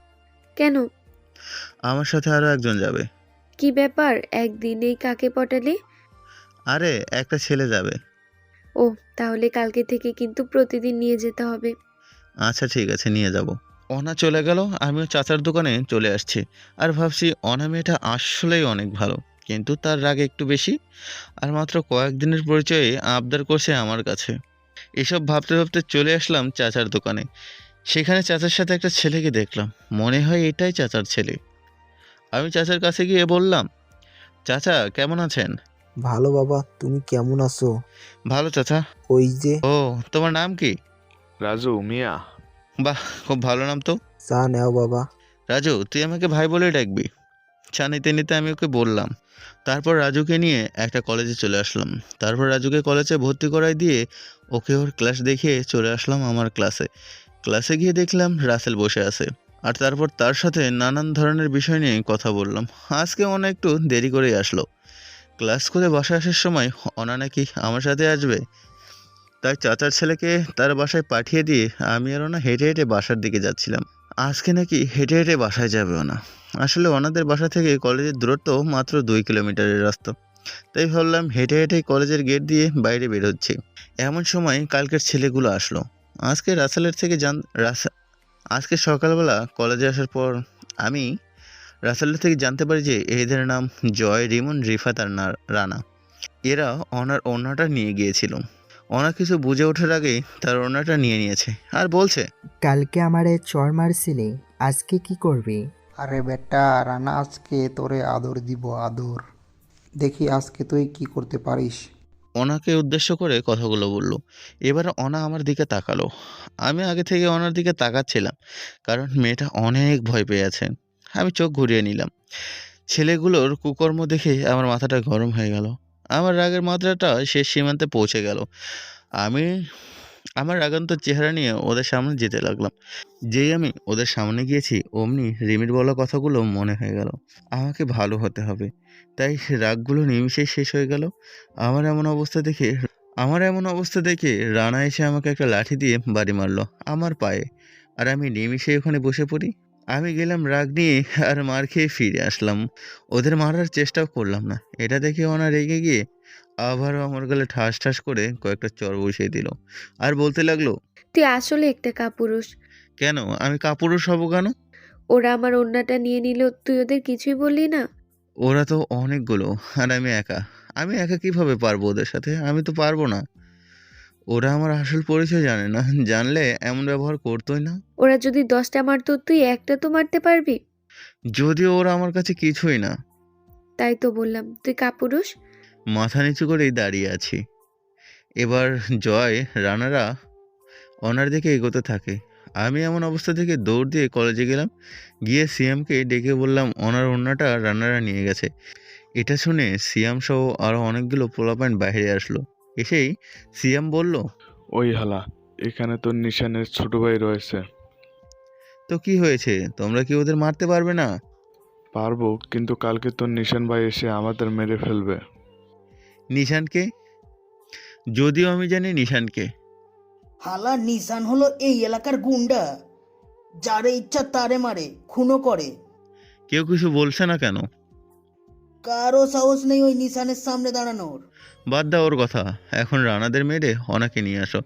কেন? আমার সাথে আরো একজন যাবে। কি ব্যাপার, একদিনেই কাকে পটালে? আরে একটা ছেলে যাবে। ও, তাহলে কালকে থেকে কিন্তু প্রতিদিন নিয়ে যেতে হবে। আচ্ছা ঠিক আছে, নিয়ে যাব। অনা চলে গেল, আমিও চাচার দোকানে চলে আসছি। আর ভাবছি অনা মেয়েটা আসলেই অনেক ভালো, কিন্তু তার রাগ একটু বেশি। আর মাত্র কয়েকদিনের পরিচয়ে আবদার করছে আমার কাছে। এসব ভাবতে ভাবতে চলে আসলাম চাচার দোকানে। সেখানে চাচার সাথে একটা ছেলেকে দেখলাম, মনে হয় এটাই চাচার ছেলে। আমি চাচার কাছে গিয়ে বললাম, চাচা কেমন আছেন? ভালো বাবা, তুমি কেমন আছো? ভালো চাচা। ওই যে ও, তোমার নাম কি? রাজু মিয়া। বাহ, খুব ভালো নাম তো। চা নেও বাবা। রাজু, তুই আমাকে ভাই বলে ডাকবি। চা নিতে নিতে আমি ওকে বললাম। তারপর রাজুকে নিয়ে একটা কলেজে চলে আসলাম। তারপর রাজুকে কলেজে ভর্তি করাই দিয়ে ওকে ওর ক্লাস দেখিয়ে চলে আসলাম আমার ক্লাসে। ক্লাসে গিয়ে দেখলাম রাসেল বসে আছে। আর তারপর তার সাথে নানান ধরনের বিষয় নিয়ে কথা বললাম। আজকে অনা একটু দেরি করেই আসলো। ক্লাস করে বাসায় আসার সময় অনা নাকি আমার সাথে আসবে, তাই চাচার ছেলেকে তার বাসায় পাঠিয়ে দিয়ে আমি আর ওনা হেঁটে হেঁটে বাসার দিকে যাচ্ছিলাম। আজকে নাকি হেঁটে হেঁটে বাসায় যাবে ওনা। আসলে ওনাদের বাসা থেকে কলেজের দূরত্ব মাত্র 2 কিলোমিটারের রাস্তা। তাই ভাবলাম হেঁটে হেঁটেই কলেজের গেট দিয়ে বাইরে বের হচ্ছি। এমন সময় কালকের ছেলেগুলো আসলো। আজকে রাসেলের থেকে আজকে সকালবেলা কলেজে আসার পর আমি রাসেলের থেকে জানতে পারি যে এদের নাম জয়, রিমন, রিফাত আর রানা। এরা ওনার ওড়নাটা নিয়ে গিয়েছিল। ওনা কিছু বুঝে ওঠার আগেই তার ওড়নাটা নিয়ে নিয়েছে আর বলছে, কালকে আমারে চর মারছিলি, আজকে কি করবি? আরে বেটা রানা, আজকে তোরে আদর দিব, আদর। দেখি আজকে তুই কি করতে পারিস। ওনাকে উদ্দেশ্য করে কথাগুলো বলল। এবার ওনা আমার দিকে তাকালো। আমি আগে থেকে ওনার দিকে তাকাচ্ছিলাম, কারণ মেয়েটা অনেক ভয় পেয়ে আছে। আমি চোখ ঘুরিয়ে নিলাম। ছেলেগুলোর কুকর্ম দেখে আমার মাথাটা গরম হয়ে গেল। আমার রাগের মাত্রাটা শেষ সীমান্তে পৌঁছে গেল। আমি আমার রাগান্বিত চেহারা নিয়ে ওদের সামনে যেতে লাগলাম। যেই আমি ওদের সামনে গিয়েছি, অমনি রিমির বলা কথাগুলো মনে হয়ে গেল। আমাকে ভালো হতে হবে, তাই সে রাগগুলো নিমিষেই শেষ হয়ে গেল। আমার এমন অবস্থা দেখে রানা এসে আমাকে একটা লাঠি দিয়ে বাড়ি মারলো আমার পায়ে। আর আমি নিমিষেই ওখানে বসে পড়ি। আমি গেলাম রাগ নিয়ে, আর মার খেয়ে ফিরে আসলাম। ওদের মারার চেষ্টাও করলাম না। এটা দেখে ওনা রেগে গিয়ে আবারও আমার গালে ঠাস ঠাস করে কয়েকটা চড় বসিয়ে দিল। আর বলতে লাগলো, তুই আসলে একটা কাপুরুষ। কেন আমি কাপুরুষ হব কেন? ওরা আমার ওড়নাটা নিয়ে নিল, তুই ওদের কিছুই বললি না? ওরা তো অনেকগুলো, আর আমি একা। আমি একা কিভাবে পারবো ওদের সাথে? আমি তো পারবো না। ওরা আমার আসল পরিচয় জানে না, জানলে এমন ব্যবহার করতোই না। ওরা যদি 10টা মারতো, তুই একটা তো মারতে পারবি। যদিও ওরা আমার কাছে কিছুই না। তাই তো বললাম তুই কাপুরুষ। মাথা নিচু করেই দাঁড়িয়ে আছি। এবার জয়, রানারা ওনার দিকে এগোতে থাকে। আমি এমন অবস্থা থেকে দৌড় দিয়ে কলেজে গেলাম। গিয়ে সিয়ামকে ডেকে বললাম ওনার ওড়নাটা রানারা নিয়ে গেছে। এটা শুনে সিয়াম সহ আরও অনেকগুলো পোলাপাইন বাইরে আসলো। এসেই সিয়াম বলল, ওই হালা, এখানে তো নিশানের ছোট ভাই রয়েছে। তো কি হয়েছে, তোমরা কি ওদের মারতে পারবে না? পারবো, কিন্তু কালকে তো নিশান ভাই এসে আমাদের মেরে ফেলবে। নিশানকে? যদিও আমি জানি নিশানকে। হালা নিশান হলো এই এলাকার গুন্ডা, যারে ইচ্ছা তারে মারে, খুনও করে। কেউ কিছু বলছে না কেন? কারো সাহস নেই ওই নিশানের সামনে দাঁড়ানোর। বাদ দাও ওর কথা, এখন রানাদের মেরে ওনাকে নিয়ে আসো।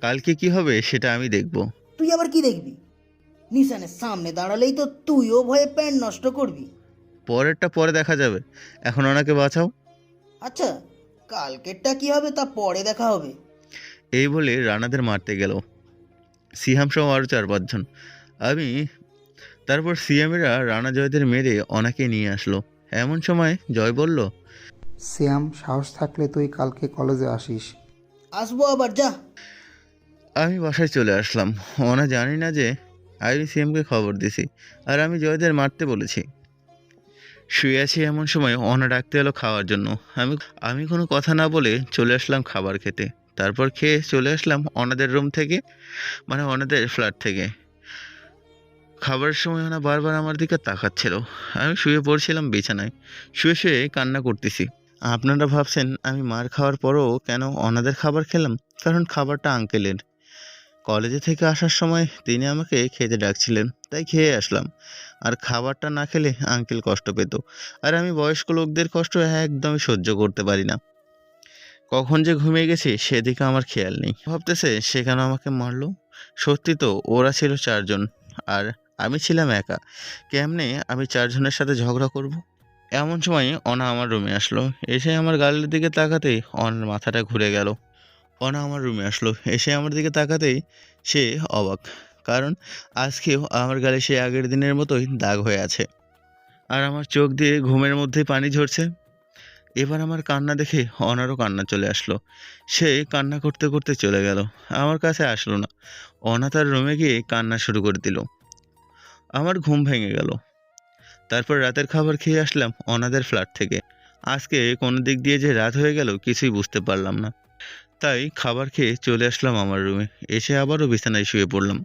কালকে কি হবে সেটা আমি দেখব। তুই আবার কি দেখবি? নিশানের সামনে দাঁড়ালেই তো তুইও ভয়ে প্যান্ট নষ্ট করবি। পরেরটা পরে দেখা যাবে, এখন ওনাকে বাঁচাও। আচ্ছা, কালকেরটা কি হবে তা পরে দেখা হবে। এই বলে রানাদের মারতে গেল সিয়াম সহ আরও 4-5 জন। তারপর সিয়ামেরা রানা জয়দের মেরে ওনাকে নিয়ে আসলো। এমন সময় জয় বলল, শ্যাম, সাহস থাকলে তুই কালকে কলেজে আসিস। আসবো আবার, যা। আমি বাসায় চলে আসলাম। ওনা জানি না যে আমি সিএমকে খবর দিছি আর আমি জয়দের মারতে বলেছি। শুয়ে আছি এমন সময় অনা ডাকতে এলো খাওয়ার জন্য। আমি আমি কোনো কথা না বলে চলে আসলাম খাবার খেতে। তারপর খেয়ে চলে আসলাম অনাদের রুম থেকে, মানে অনাদের ফ্ল্যাট থেকে। খাবারের সময় ওনা বারবার আমার দিকে তাকাচ্ছিল। আমি শুয়ে পড়ছিলাম বিছানায়, শুয়ে শুয়ে কান্না করতেছি। আপনারা ভাবছেন আমি মার খাওয়ার পরও কেন অনাদের খাবার খেলাম? কারণ খাবারটা আঙ্কেলের। কলেজে থেকে আসার সময় তিনি আমাকে খেতে ডাকছিলেন, তাই খেয়ে আসলাম। আর খাবারটা না খেলে আঙ্কেল কষ্ট পেত, আর আমি বয়স্ক লোকদের কষ্ট একদমই সহ্য করতে পারি না। কখন যে ঘুমিয়ে গেছি সেদিকে আমার খেয়াল নেই। ভাবতেছে সে কেন আমাকে মারলো। সত্যি তো ওরা ছিল 4 জন আর আমি ছিলাম একা। কেমনে আমি 4 জনের সাথে ঝগড়া করব? এমন সময় অনা আমার রুমে আসলো। এসে আমার গালের দিকে তাকাতেই অনার মাথাটা ঘুরে গেল। অনা আমার রুমে আসলো, এসে আমার দিকে তাকাতেই সে অবাক, কারণ আজকেও আমার গালে সে আগের দিনের মতোই দাগ হয়ে আছে, আর আমার চোখ দিয়ে ঘুমের মধ্যে পানি ঝরছে। এবার আমার কান্না দেখে অনারও কান্না চলে আসলো। সে কান্না করতে করতে চলে গেল, আমার কাছে আসলো না। অনা তার রুমে গিয়ে কান্না শুরু করে দিল। আমার ঘুম ভেঙে গেল। তারপর রাতের খাবার খেয়ে আসলাম অনাদের ফ্ল্যাট থেকে। আজকে কোন দিক দিয়ে যে রাত হয়ে গেল কিছুই বুঝতে পারলাম না। তাই খাবার খেয়ে চলে আসলাম আমার রুমে। এসে আবারও বিছানায় শুয়ে পড়লাম।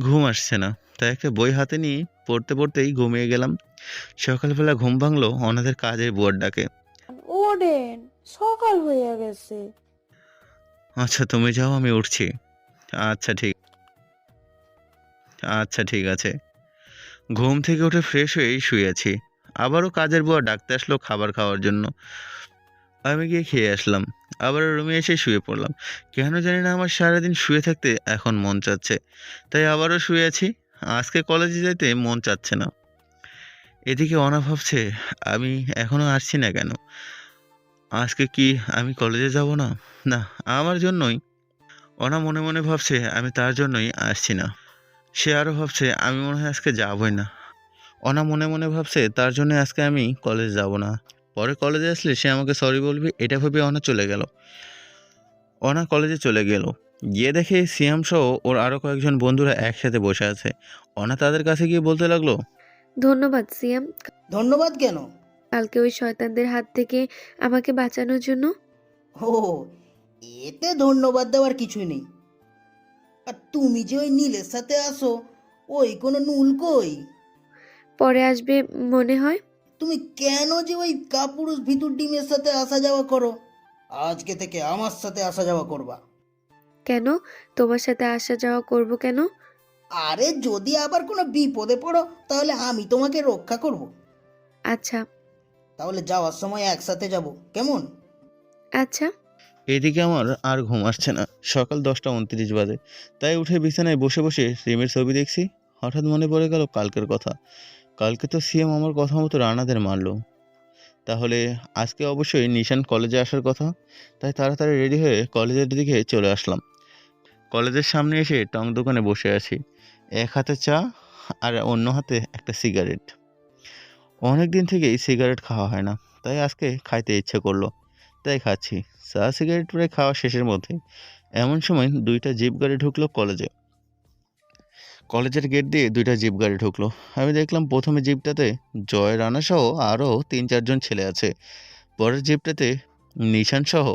ঘুম আসছে না, তাই একটা বই হাতে নিয়ে পড়তে পড়তেই ঘুমিয়ে গেলাম। সকালবেলা ঘুম ভাঙলো অনাদের কাজের বুয়ার ডাকে। ওঠেন, সকাল হয়ে গেছে। আচ্ছা তুমি যাও, আমি উঠছি। আচ্ছা ঠিক আচ্ছা ঠিক আছে। ঘুম থেকে উঠে ফ্রেশ হয়েই শুয়ে আছি। আবারও কাজের বুয়া ডাকতে আসলো খাবার খাওয়ার জন্য। আমি গিয়ে খেয়ে আসলাম। আবার রুমে এসে শুয়ে পড়লাম। কেন জানি না আমার সারাদিন শুয়ে থাকতে এখন মন চাচ্ছে, তাই আবারও শুয়ে আছি। আজকে কলেজে যেতে মন চাচ্ছে না। এদিকে অনা ভাবছে আমি এখনো আসছি না কেন। আজকে কি আমি কলেজে যাব না? না, আমার জন্যই। অনা মনে মনে ভাবছে আমি তার জন্যই আসছি না। সে আরও ভাবছে আমি মনে হয় আজকে যাবই না। অনা মনে মনে ভাবছে তার জন্য আজকে আমি কলেজ যাব না। পরে কলেজে আসলে সে আমাকে সরি বলবে, এটা ভেবে অনা চলে গেল। অনা কলেজে চলে গেল, গিয়ে দেখে সিয়াম সহ ওর আরও কয়েকজন বন্ধুরা একসাথে বসে আছে। অনা তাদের কাছে গিয়ে বলতে লাগলো, ধন্যবাদ সিয়াম, ধন্যবাদ কেন? কালকে ওই শয়তানদের হাত থেকে আমাকে বাঁচানোর জন্য। ও, এতে ধন্যবাদ দেওয়ার কিছুই নেই। আর তুমি যে ওই নীলের সাথে আসো, ওই কোনো নুল কই? পরে আসবে মনে হয়। তুমি কেন যে ওই কাপুরুষ ভিতুর ডিমের সাথে আসা যাওয়া করো? আজকে থেকে আমার সাথে আসা যাওয়া করবা। কেন তোমার সাথে আসা যাওয়া করব কেন? আরে যদি আবার কোনো বিপদে পড়ো তাহলে আমি তোমাকে রক্ষা করব। আচ্ছা তাহলে যাওয়ার সময় একসাথে যাব, কেমন? আচ্ছা। এদিকে আমার আর ঘুম আসছে না। সকাল 10টা 29 বাজে, তাই উঠে বিছানায় বসে বসে সিমের ছবি দেখছি। হঠাৎ মনে পড়ে গেল কালকের কথা। কালকে তো সিএম আমার কথা মতো রানাদের মারলো, তাহলে আজকে অবশ্যই নিশান কলেজে আসার কথা। তাই তাড়াতাড়ি রেডি হয়ে কলেজের দিকে চলে আসলাম। কলেজের সামনে এসে টং দোকানে বসে আছি, এক হাতে চা আর অন্য হাতে একটা সিগারেট। অনেক দিন থেকেই সিগারেট খাওয়া হয় না, তাই আজকে খাইতে ইচ্ছে করলো, তাই খাচ্ছি। চা সিগারেট প্রায় খাওয়া শেষের মধ্যে এমন সময় 2টা জিপ গাড়ি ঢুকলো কলেজে। কলেজের গেট দিয়ে 2টা জিপ গাড়ি ঢুকলো। আমি দেখলাম প্রথমে জিপটাতে জয়, রানা সহ আরও 3-4 জন ছেলে আছে। পরের জিপটাতে নিশান সহ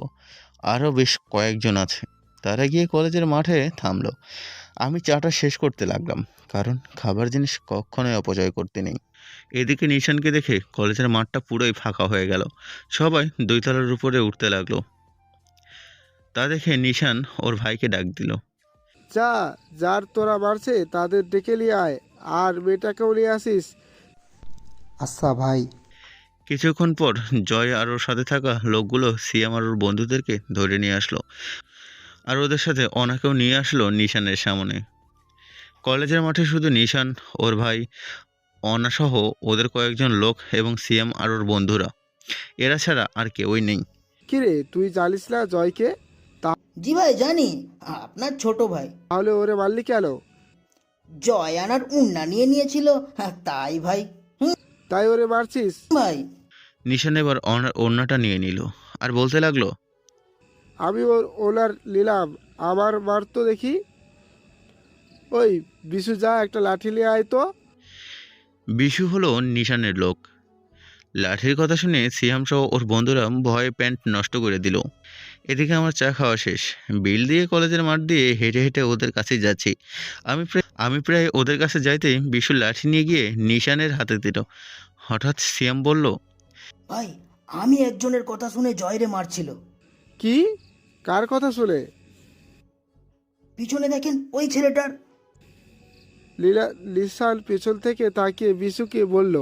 আরও বেশ কয়েকজন আছে। তারা গিয়ে কলেজের মাঠে থামলো। আমি চাটা শেষ করতে লাগলাম, কারণ খাবার জিনিস কখনোই অপচয় করতে নেই। এদিকে নিশানকে দেখে কলেজের মাঠটা পুরোই ফাঁকা হয়ে গেল। সবাই 2 তলার উপরে উঠতে লাগলো। তা দেখে নিশান ওর ভাইকে ডাক দিল। যা, যার তোরা মারছে তাদের ডেকে নিয়ে আয়, আর মেয়েটাকেও নিয়ে আসিস। আচ্ছা ভাই। কিছুক্ষণ পর জয় আর ওর সাথে থাকা লোকগুলো সিয়াম আর ওর বন্ধুদেরকে ধরে নিয়ে আসলো, আর ওদের সাথে অনাকেও নিয়ে আসলো নিশানের সামনে। কলেজের মাঠে শুধু নিশান, ওর ভাই, অনাসহ ওদের কয়েকজন লোক এবং সিয়াম আর ওর বন্ধুরা। এরা ছাড়া আর কেউই নেই। কিরে, তুই জানিস না জয়কে? জি ভাই জানি, আপনার ছোট ভাই। তাহলে ওরে মারলি কেন? জয় আনার উন্না নিয়ে নিয়েছিল, তাই ভাই। তাই ওরে মারছিস? ভাই নিশান এবার ওড়নাটা নিয়ে নিল আর বলতে লাগলো, আমি ওনার নিলাম, আমার মার তো দেখি। ওই বিশু, যা একটা লাঠি নিয়ে আয় তো। বিশু হলো নিশানের লোক। লাঠির কথা শুনে সিয়াম সহ ওর বন্ধুরা ভয়ে প্যান্ট নষ্ট করে দিল। এদিকে আমার চা খাওয়া শেষ। বিল দিয়ে কলেজের মাঠ দিয়ে হেঁটে হেঁটে ওদের কাছে যাচ্ছি। আমি প্রায় ওদের কাছে যাইতে বিশু লাঠি নিয়ে গিয়ে নিশানের হাতে দিল। হঠাৎ সিয়াম বলল, ভাই, আমি একজনের কথা শুনে জয়রে মারছিল। কি? কার কথা শুনে? পিছনে দেখেন ওই ছেলেটার। লিসান পেছন থেকে তাকিয়ে বিশুকে বলল,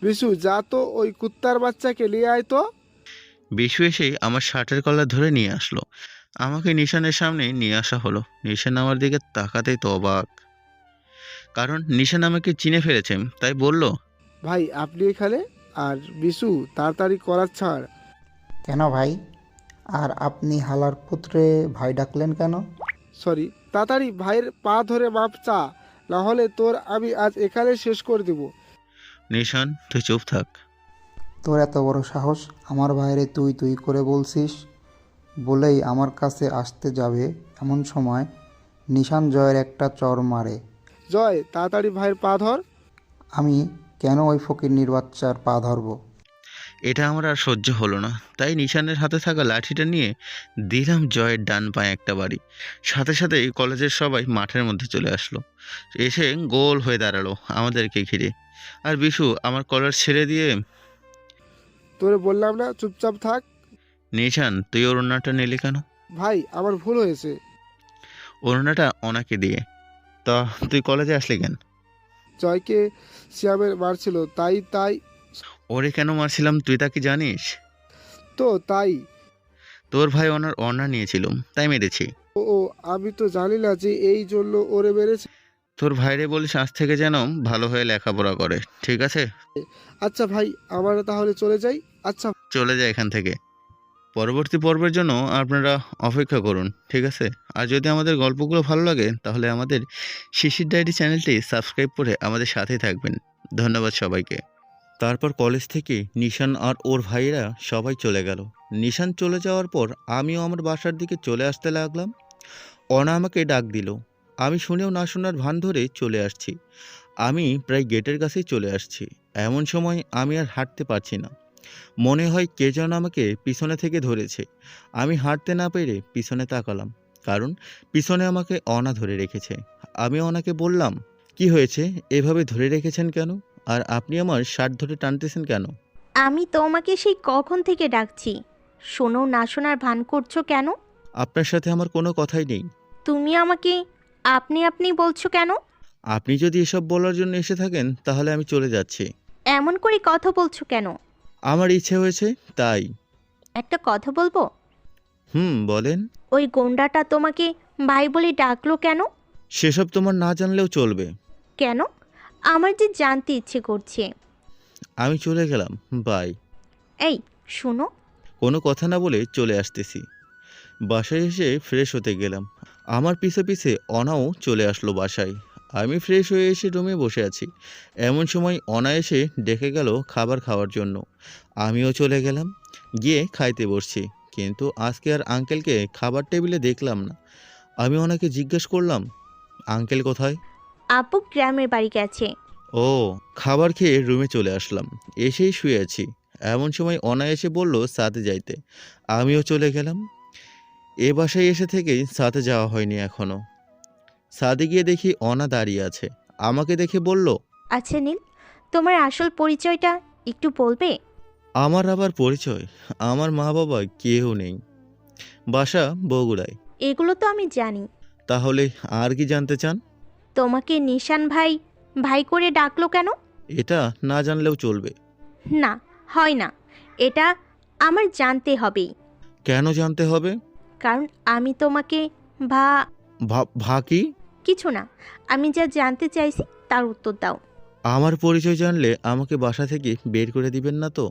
বিশু, যা তো ওই কুত্তার বাচ্চাকে নিয়ে আয় তো। বিশু এসে আমার শার্টের কলার ধরে নিয়ে আসলো। আমাকে নিশানের সামনে নিয়ে আসা হলো। নিশান আমার দিকে তাকাতেই তো অবাক, কারণ নিশান আমাকে চিনে ফেলেছে। তাই বলল, ভাই, আপনি এখানে? আর বিশু, তাড়াতাড়ি করার ছাড়। কেন ভাই? আর আপনি হালার পুত্রে ভাই ডাকলেন কেন? সরি, তাড়াতাড়ি ভাইয়ের পা ধরে মাপ চা, না হলে তোর আমি আজ এখানে শেষ করে দেব। নিশান তুই চুপ থাক। তোর এত বড় সাহস, আমার ভাইরে তুই তুই করে বলছিস? বলেই আমার কাছে আসতে যাবে এমন সময় নিশান জয়ের একটা চর মারে। জয়, তাড়াতাড়ি ভাইয়ের পা ধর। আমি কেন ওই ফকিন্নির বাচ্চার পা ধরবো? এটা আমার আর সহ্য হলো না, তাই নিশানের হাতে থাকা লাঠিটা নিয়ে দিলাম জয়ের ডান পায়ে একটা বাড়ি। সাথে সাথে কলেজের সবাই মাঠের মধ্যে চলে আসলো, এসে গোল হয়ে দাঁড়ালো আমাদেরকে ঘিরে। আর বিশু আমার কলার ছেড়ে দিয়ে, তোরে বললাম না চুপচাপ থাক। নিশান তুই ওড়নাটা নিলি কেন? ভাই, আমার ভুল হয়েছে। ওড়নাটা ওনাকে দিয়ে। তা তুই কলেজে আসলি কেন? জয়কে শ্যামের মারছিল, তাই ওরে কেন মারছিলাম তুই তা কি জানিস? তো তাই। তোর ভাই ওনার ওড়না নিয়েছিল, তাই মেরেছি। ও, আমি তো জানি না যে এই জন্য ওরে মেরেছে। তোর ভাইরে বলিস আজ থেকে যেন ভালো হয়ে লেখাপড়া করে, ঠিক আছে? আচ্ছা ভাই, আমরা তাহলে চলে যাই। আচ্ছা, চলে যায় এখান থেকে। পরবর্তী পর্বের জন্য আপনারা অপেক্ষা করুন, ঠিক আছে? আর যদি আমাদের গল্পগুলো ভালো লাগে তাহলে আমাদের শিশির ডায়েরি চ্যানেলটি সাবস্ক্রাইব করে আমাদের সাথেই থাকবেন। ধন্যবাদ সবাইকে। তারপর কলেজ থেকে নিশান আর ওর ভাইয়েরা সবাই চলে গেল। নিশান চলে যাওয়ার পর আমিও আমার বাসার দিকে চলে আসতে লাগলাম। অনা আমাকে ডাক দিল। আমি শুনেও না শোনার ভান ধরে চলে আসছি। আমি প্রায় গেটের কাছেই চলে আসছি। এমন সময় আমি আর হাঁটতে পারছি না। মনে হয় কে যেন আমাকে পিছনে থেকে ধরেছে। আমি হাঁটতে না পেরে পিছনে তাকালাম, কারণ পিছনে আমাকে অনা ধরে রেখেছে। আমি অনাকে বললাম, কি হয়েছে, এভাবে ধরে রেখেছেন কেন? আর আপনি আমার শার্ট ধরে টানতেছেন কেন? আমি তোমাকে সেই কখন থেকে ডাকছি, শোনো না শোনার ভান করছো কেন? আপনার সাথে আমার কোনো কথাই নেই। তুমি আমাকে আপনি আপনি বলছো কেন? আপনি যদি এসব বলার জন্য এসে থাকেন তাহলে আমি চলে যাচ্ছি। এমন করে কথা বলছো কেন? আমার ইচ্ছে হয়েছে তাই। একটা কথা বলবো? বলেন। ওই গোন্ডাটা তোমাকে ভাই বলে ডাকলো কেন? সেসব তোমার না জানলেও চলবে। কেন? আমার যে জানতে ইচ্ছে করছে। আমি চলে গেলাম, বাই। এই শোনো। কোনো কথা না বলে চলে আসতেছি। বাসায় এসে ফ্রেশ হতে গেলাম। আমার পিছে পিছে অনাও চলে আসলো বাসায়। আমি ফ্রেশ হয়ে এসে রুমে বসে আছি। এমন সময় অনা এসে ডেকে গেল খাবার খাওয়ার জন্য। আমিও চলে গেলাম, গিয়ে খাইতে বসছি। কিন্তু আজকে আর আঙ্কেলকে খাবার টেবিলে দেখলাম না। আমি ওনাকে জিজ্ঞেস করলাম, আঙ্কেল কোথায়? আপু গ্রামের বাড়ি গেছে। ও, খাবার খেয়ে রুমে চলে আসলাম। এসেই শুয়ে আছি। এমন সময় অনা এসে বলল সাথে যাইতে। আমিও চলে গেলাম। এ বাসায় এসে থেকেই সাথে যাওয়া হয়নি এখনো। সাথে গিয়ে দেখি অনা দাঁড়িয়ে আছে। আমাকে দেখে বলল, আচ্ছা নীল, তোমার আসল পরিচয়টা একটু বলবে? আমার আবার পরিচয়? আমার মা বাবা কেউ নেই, বাসা বগুড়ায়। এগুলো তো আমি জানি। তাহলে আর কি জানতে চান? তোমাকে নিশান ভাই ভাই করে ডাকলো কেন? এটা না জানলেও চলবে। না, হয় না, এটা আমার জানতে হবেই। কেন জানতে হবে? কারণ আমি তোমাকে ভা কি? কিছু না, আমি যা জানতে চাইছি তার উত্তর দাও। আমার পরিচয় জানলে আমাকে বাসা থেকে বের করে দিবেন না তো?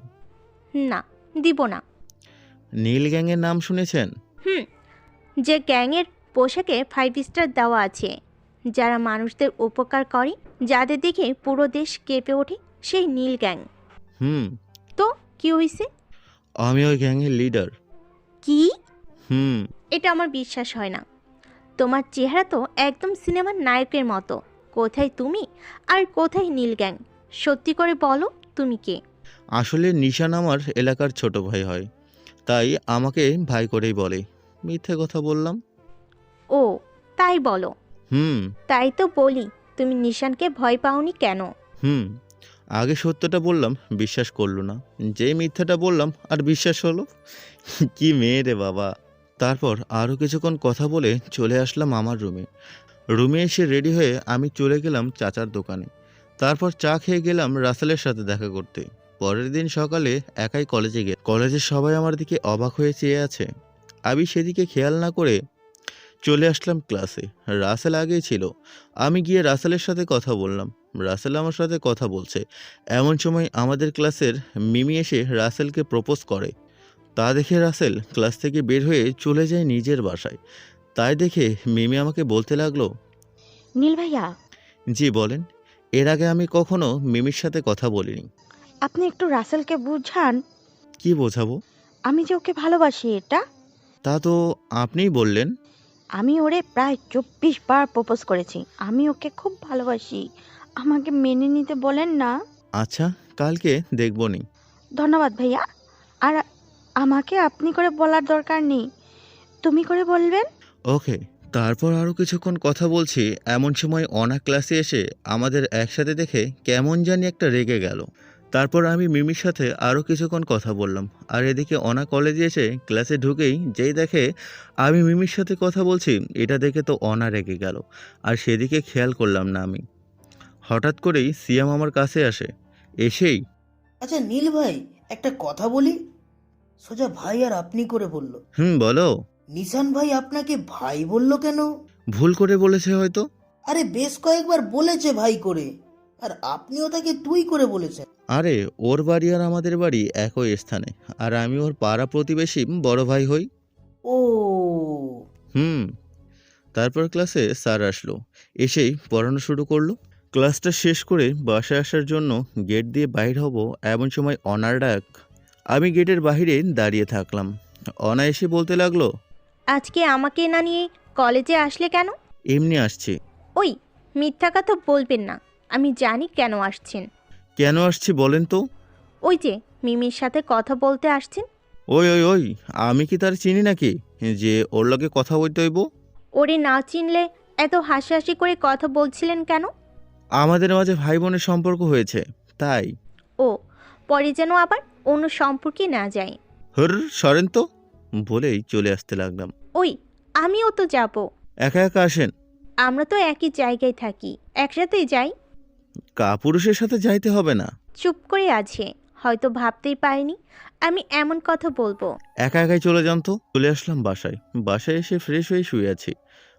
না, দিব না। নীল গ্যাংয়ের নাম শুনেছেন? যে গ্যাংয়ের পোশাকে 5 স্টার দেওয়া আছে, যারা মানুষদের উপকার করে, যাদের দেখে পুরো দেশ কেঁপে ওঠে, সেই নীল গ্যাং। হুম। তো কি হয়েছে? আমি ওই গ্যাংয়ের লিডার। কি? হুম। এটা আমার বিশ্বাস হয় না। তোমার চেহারা তো একদম সিনেমার নায়কের মতো। কোথায় তুমি আর কোথায় নীল গ্যাং? সত্যি করে বলো, তুমি কে? আসলে নিশান আমার এলাকার ছোট ভাই হয়, তাই আমাকে ভাই করেই বলে। মিথ্যে কথা বললাম? ও, তাই বলো। হুম। তাই তো বলি, তুমি নিশানকে ভয় পাওনি কেন? হুম। আগে সত্যটা বললাম, বিশ্বাস করলো না। যেই মিথ্যাটা বললাম আর বিশ্বাস হলো। কি মেয়ে রে বাবা! তারপর আরও কিছুক্ষণ কথা বলে চলে আসলাম আমার রুমে। রুমে এসে রেডি হয়ে আমি চলে গেলাম চাচার দোকানে। তারপর চা খেয়ে গেলাম রাসেলের সাথে দেখা করতে। পরের দিন সকালে একাই কলেজে কলেজের সবাই আমার দিকে অবাক হয়ে চেয়ে আছে। আমি সেদিকে খেয়াল না করে চলে আসলাম ক্লাসে। রাসেল আগেই ছিল। আমি গিয়ে রাসেলের সাথে কথা বললাম। রাসেল আমার সাথে কথা বলছে। এমন সময় আমাদের ক্লাসের মিমি এসে রাসেলকে প্রপোজ করে। তা দেখে রাসেল ক্লাস থেকে বের হয়ে চলে যায় নিজের বাসায়। তাই দেখে মিমি আমাকে বলতে লাগলো, নীল ভাইয়া, জি বলেন। এর আগে আমি কখনো মিমির সাথে কথা বলিনি। আপনি একটু রাসেলকে বুঝান। কি বোঝাবো? আমি যে ওকে ভালোবাসি এটা। তা তো আপনিই বললেন। আমি ওরে প্রায় 24 বার প্রপোজ করেছি। আমি ওকে খুব ভালোবাসি। আমাকে মেনে নিতে বলেন না। আচ্ছা, কালকে দেখবনি। ধন্যবাদ ভাইয়া। আর আমাকে আপনি করে বলার দরকার নেই, তুমি করে বলবেন। ওকে। তারপর আরও কিছুক্ষণ কথা বলছি, এমন সময় অনা ক্লাসে এসে আমাদের একসাথে দেখে কেমন জানি একটা রেগে গেল। তারপর আমি মিমির সাথে আরও কিছুক্ষণ কথা বললাম। আর এদিকে অনা কলেজে এসে ক্লাসে ঢুকেই যেই দেখে আমি মিমির সাথে কথা বলছি, এটা দেখে তো অনা রেগে গেল। আর সেদিকে খেয়াল করলাম না আমি। হঠাৎ করেই সিয়াম আমার কাছে আসে। এসেই, আচ্ছা নীল ভাই, একটা কথা বলি। সোজা ভাই আর আপনি করে বলল। বলো। নিশান ভাই আপনাকে ভাই বলল কেন? ভুল করে বলেছে হয়তো। আরে বেশ কয়েকবার বলেছে ভাই করে, আর আপনিও তাকে তুই করে বলেছেন। আরে ওর বাড়ি আর আমাদের বাড়ি একই স্থানে, আর আমি ওর পাড়া প্রতিবেশী বড় ভাই হই। ও হুম। তারপর ক্লাসে স্যার আসলো। এসেই পড়ানো শুরু করলো। ক্লাসটা শেষ করে বাসায় আসার জন্য গেট দিয়ে বাইর হব, এমন সময় অনার ডাক। আমি গেটের বাইরে দাঁড়িয়ে থাকলাম। অনা এসে বলতে লাগলো, আজকে আমাকে না নিয়ে কলেজে আসলে কেন? এমনি আসছি। ওই, মিথ্যা কথা বলবেন না। আমি জানি কেন আসছেন। কেন আসছি বলেন তো? ওই যে মিমির সাথে কথা বলতে আসছেন। ওই ওই ওই, আমি কি তার চিনি নাকি যে ওর লগে কথা বলতে হইব? ওরে না চিনলে এত হাসাহাসি করে কথা বলছিলেন কেন? আমাদের মাঝে ভাই বোনের সম্পর্ক হয়েছে, তাই। ও, পরে যেন আবার অন্য সম্পর্কে না যায়। হর সরেন তো, বলেই চলে আসতে লাগলাম। ওই, আমিও তো যাব। একা একা আসেন? আমরা তো একই জায়গায় থাকি, একসাথেই যাই। কাপুরুষের সাথে যাইতে হবে না। চুপ করে আছে, হয়তো ভাবতেই পারিনি আমি এমন কথা বলবো। একা একাই চলে যান তো। চলে আসলাম বাসায়। বাসায় এসে ফ্রেশ হয়ে শুয়ে আছি।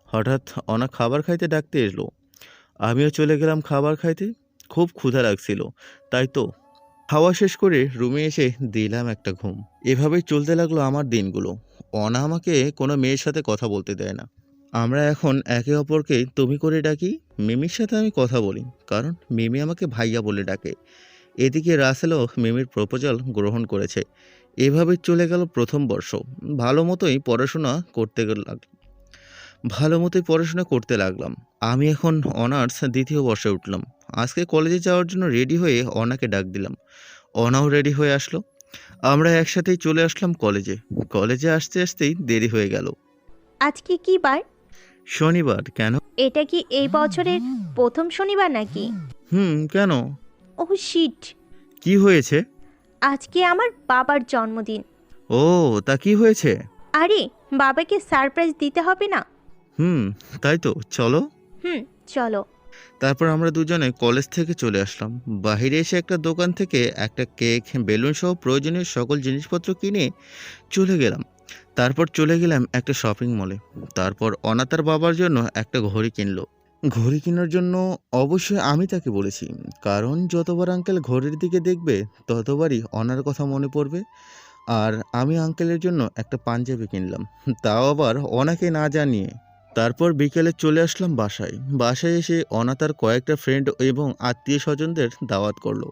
হঠাৎ অনা খাবার খাইতে ডাকতে এলো। আমিও চলে গেলাম খাবার খাইতে। খুব ক্ষুধা লাগছিল, তাই তো খাওয়া শেষ করে রুমে এসে দিলাম একটা ঘুম। এভাবেই চলতে লাগলো আমার দিনগুলো। অনা আমাকে কোনো মেয়ের সাথে কথা বলতে দেয় না। আমরা এখন একে অপরকে তুমি করে ডাকি। মিমির সাথে আমি কথা বলি, কারণ মিমি আমাকে ভাইয়া বলে ডাকে। এদিকে রাসেলও মিমির প্রপোজাল গ্রহণ করেছে। এভাবে চলে গেল প্রথম বর্ষ। ভালো মতোই পড়াশোনা করতে লাগলাম। আমি এখন অনার্স দ্বিতীয় বর্ষে উঠলাম। আজকে কলেজে যাওয়ার জন্য রেডি হয়ে অনাকে ডাক দিলাম। অনাও রেডি হয়ে আসলো। আমরা একসাথেই চলে আসলাম কলেজে। কলেজে আসতে আসতেই দেরি হয়ে গেল। আজকে কি বার? শনিবার। কেন? এটা কি এই বছরের প্রথম শনিবার নাকি? কেন? ও শিট, কি হয়েছে? আজকে আমার বাবার জন্মদিন। ও, তা কি হয়েছে? আরে, বাবাকে সারপ্রাইজ দিতে হবে না? তাই তো, চলো। চলো। তারপর আমরা দুজনে কলেজ থেকে চলে আসলাম। বাইরে এসে একটা দোকান থেকে একটা কেক, বেলুন সহ প্রয়োজনীয় সকল জিনিসপত্র কিনে চলে গেলাম। তারপর চলে গেলাম একটা শপিং মলে। তারপর অনা তার বাবার জন্য একটা ঘড়ি কিনলো। ঘড়ি কেনার জন্য অবশ্যই আমি তাকে বলেছি, কারণ যতবার আঙ্কেল ঘড়ির দিকে দেখবে ততবারই অনার কথা মনে পড়বে। আর আমি আঙ্কেলের জন্য একটা পাঞ্জাবি কিনলাম, তাও আবার অনাকে না জানিয়ে। তারপর বিকেলে চলে আসলাম বাসায়। বাসায় এসে অনা তার কয়েকটা ফ্রেন্ড এবং আত্মীয় স্বজনদের দাওয়াত করলো।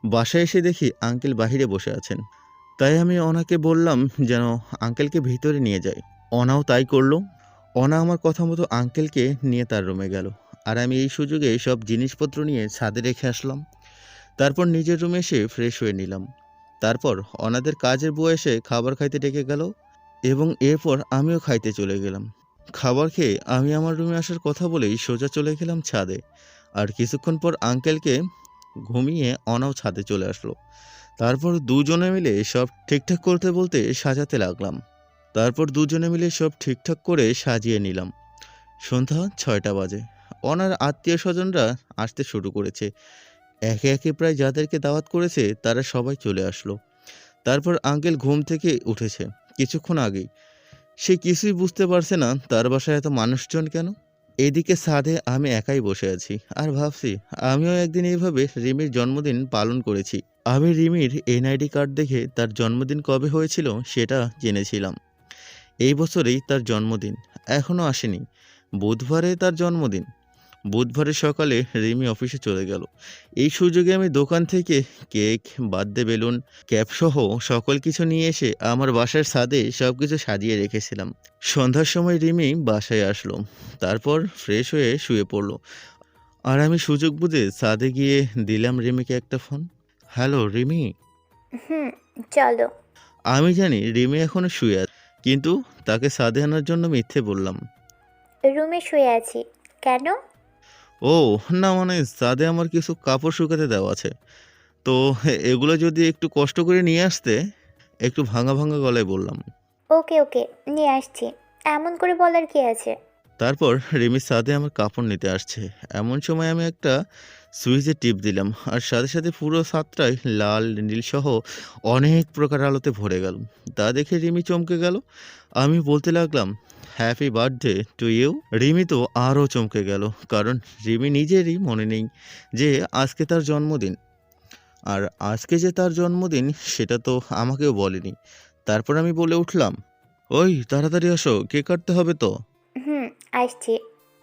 বাসায় এসে দেখি আঙ্কেল বাহিরে বসে আছেন। তাই আমি অনাকে বললাম যেন আঙ্কেলকে ভিতরে নিয়ে যায়। অনাও তাই করলো। অনা আমার কথা মতো আঙ্কেলকে নিয়ে তার রুমে গেল, আর আমি এই সুযোগে সব জিনিসপত্র নিয়ে ছাদে রেখে আসলাম। তারপর নিজের রুমে এসে ফ্রেশ হয়ে নিলাম। তারপর অনাদের কাজের বুয়া এসে খাবার খাইতে ডেকে গেল এবং এরপর আমিও খাইতে চলে গেলাম। খাবার খেয়ে আমি আমার রুমে আসার কথা বলেই সোজা চলে গেলাম ছাদে। আর কিছুক্ষণ পর আঙ্কেলকে ঘুমিয়ে অনাও ছাদে চলে আসলো। তারপর দুজনে মিলে সব ঠিকঠাক করতে বলতে সাজাতে লাগলাম। তারপর দুজনে মিলে সব ঠিকঠাক করে সাজিয়ে নিলাম। সন্ধ্যা 6টা বাজে। অনার আত্মীয় স্বজনরা আসতে শুরু করেছে। একে একে প্রায় যাদেরকে দাওয়াত করেছে তারা সবাই চলে আসলো। তারপর আঙ্কেল ঘুম থেকে উঠেছে কিছুক্ষণ আগেই। সে কিছুই বুঝতে পারছে না তার বাসায় এত মানুষজন কেন। এদিকে ছাদে আমি একাই বসে আছি আর ভাবছি আমিও একদিন এইভাবে রিমির জন্মদিন পালন করেছি। আমি রিমির এনআইডি কার্ড দেখে তার জন্মদিন কবে হয়েছিল সেটা জেনেছিলাম। এই বছরেই তার জন্মদিন, এখনও আসেনি। বুধবারে তার জন্মদিন। বুধবারের সকালে রিমি অফিসে চলে গেল। এই সুযোগে আমি দোকান থেকে কেক, বার্থডে বেলুন, ক্যাপসহ সকল কিছু নিয়ে এসে আমার বাসার ছাদে সব কিছু সাজিয়ে রেখেছিলাম। সন্ধ্যার সময় রিমি বাসায় আসলো। তারপর ফ্রেশ হয়ে শুয়ে পড়লো। আর আমি সুযোগ বুঝে ছাদে গিয়ে দিলাম রিমিকে একটা ফোন। হ্যালো রিমি। হুম, চলো। আমি জানি রিমি এখনো শুয়ে আছে, কিন্তু তাকে ছাদে আনার জন্য মিথ্যে বললাম। রুমে শুয়ে আছি। কেন? ও না, মানে ছাদে আমার কিছু কাপড় শুকাতে দেওয়া আছে, তো এগুলো যদি একটু কষ্ট করে নিয়ে আসতে। একটু ভাঙা ভাঙা গলায় বললাম। ওকে ওকে, নিয়ে আসছি। এমন করে বলার কি আছে? তারপর রিমি ছাদে আমার কাপড় নিতে আসছে। এমন সময় আমি একটা সুইচে টিপ দিলাম, আর সাথে সাথে পুরো ছাদটাই লাল নীল সহ অনেক প্রকার আলোতে ভরে গেল। তা দেখে রিমি চমকে গেল। আমি বলতে লাগলাম happy birthday to you. Rimi তো আরও চমকে গেল, কারণ রিমি নিজেরই মনে নেই যে আজকে তার জন্মদিন। আর আজকে যে তার জন্মদিন সেটা তো আমাকেও বলেনি। তারপর আমি বলে উঠলাম, ওই তাড়াতাড়ি আসো, কেক কাটতে হবে তো। হুম, আসছি।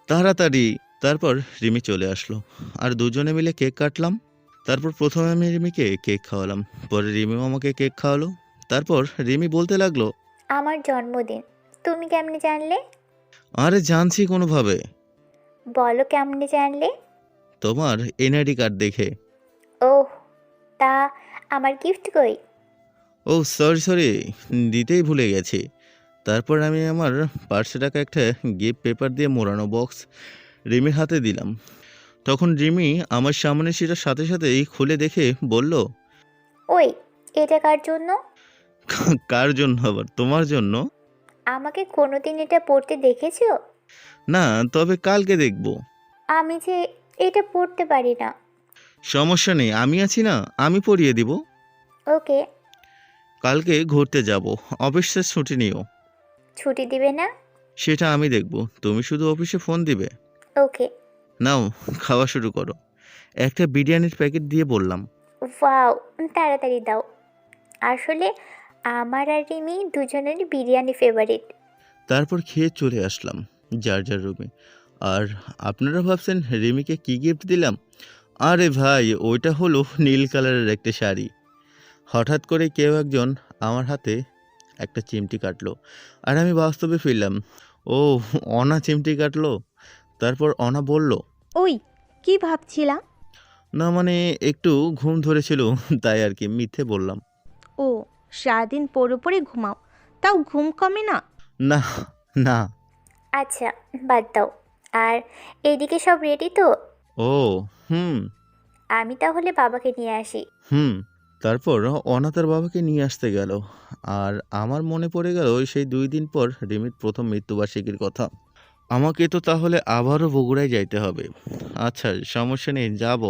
তাড়াতাড়ি। তারপর রিমি চলে আসলো, আর দুজনে মিলে কেক কাটলাম। তারপর প্রথমে আমি রিমিকে কেক খাওয়ালাম, পরে রিমিও আমাকে কেক খাওয়ালো। তারপর রিমি বলতে লাগলো, আমার জন্মদিন তুমি কেমনে জানলে? আরে জানছি কোনোভাবে। বলো কেমনে জানলে? তোমার এনআইডি কার্ড দেখে। ওহ, তা আমার গিফট কই? ও সরি সরি, দিতেই ভুলে গেছি। তারপর আমি আমার পার্সে টাকা একটা গিফট পেপার দিয়ে মোড়ানো বক্স রিমির হাতে দিলাম। তখন রিমি আমার সামনে সেটার সাথে সাথেই খুলে দেখে বলল, ওই, এটা কার জন্য? কার জন্য আবার? তোমার জন্য। আমাকে কোনোদিন এটা পড়তে দেখেছো? না, তবে কালকে দেখব। আমি যে এটা পড়তে পারি না। সমস্যা নেই, আমি আছি না, আমি পরিয়ে দিব। ওকে। কালকে ঘুরতে যাব, অফিসের ছুটি নিও। ছুটি দিবে না? সেটা আমি দেখব, তুমি শুধু অফিসে ফোন দিবে। ওকে। নাও, খাওয়া শুরু করো। একটা বিরিয়ানির প্যাকেট দিয়ে বললাম। ওয়াও, তাড়াতাড়ি দাও। আসলে আমার আর রিমি দুজনেরই বিরিয়ানি ফেভারিট। তারপর খেয়ে চলে আসলাম যার যার রুমে। আর আপনারা ভাবছেন রিমিকে কি গিফট দিলাম? আরে ভাই, ওইটা হলো নীল কালারের একটা শাড়ি। হঠাৎ করে কেউ একজন আমার হাতে একটা চিমটি কাটলো, আর আমি বাস্তবে ফিরলাম। ও, অনা চিমটি কাটলো। তারপর অনা বলল, ওই, কি ভাবছিলা? না মানে একটু ঘুম ধরেছিল, তাই আর কি, মিথ্যে বললাম। ও, সারাদিন পড়ে পড়ে ঘুমাও, তাও ঘুম কমে না? না না। আচ্ছা, বাদ দাও। আর এদিকে সব রেডি তো? ও হুম আমি তাহলে বাবাকে নিয়ে আসি। হুম। তারপর অনাথার বাবাকে নিয়ে আসতে গেল। আর আমার মনে পড়ে গেল সেই 2 দিন পর রিমির প্রথম মৃত্যুবার্ষিকীর কথা। আমাকে তো তাহলে আবারও বগুড়ায় যাইতে হবে। আচ্ছা, সমস্যা নেই, যাব।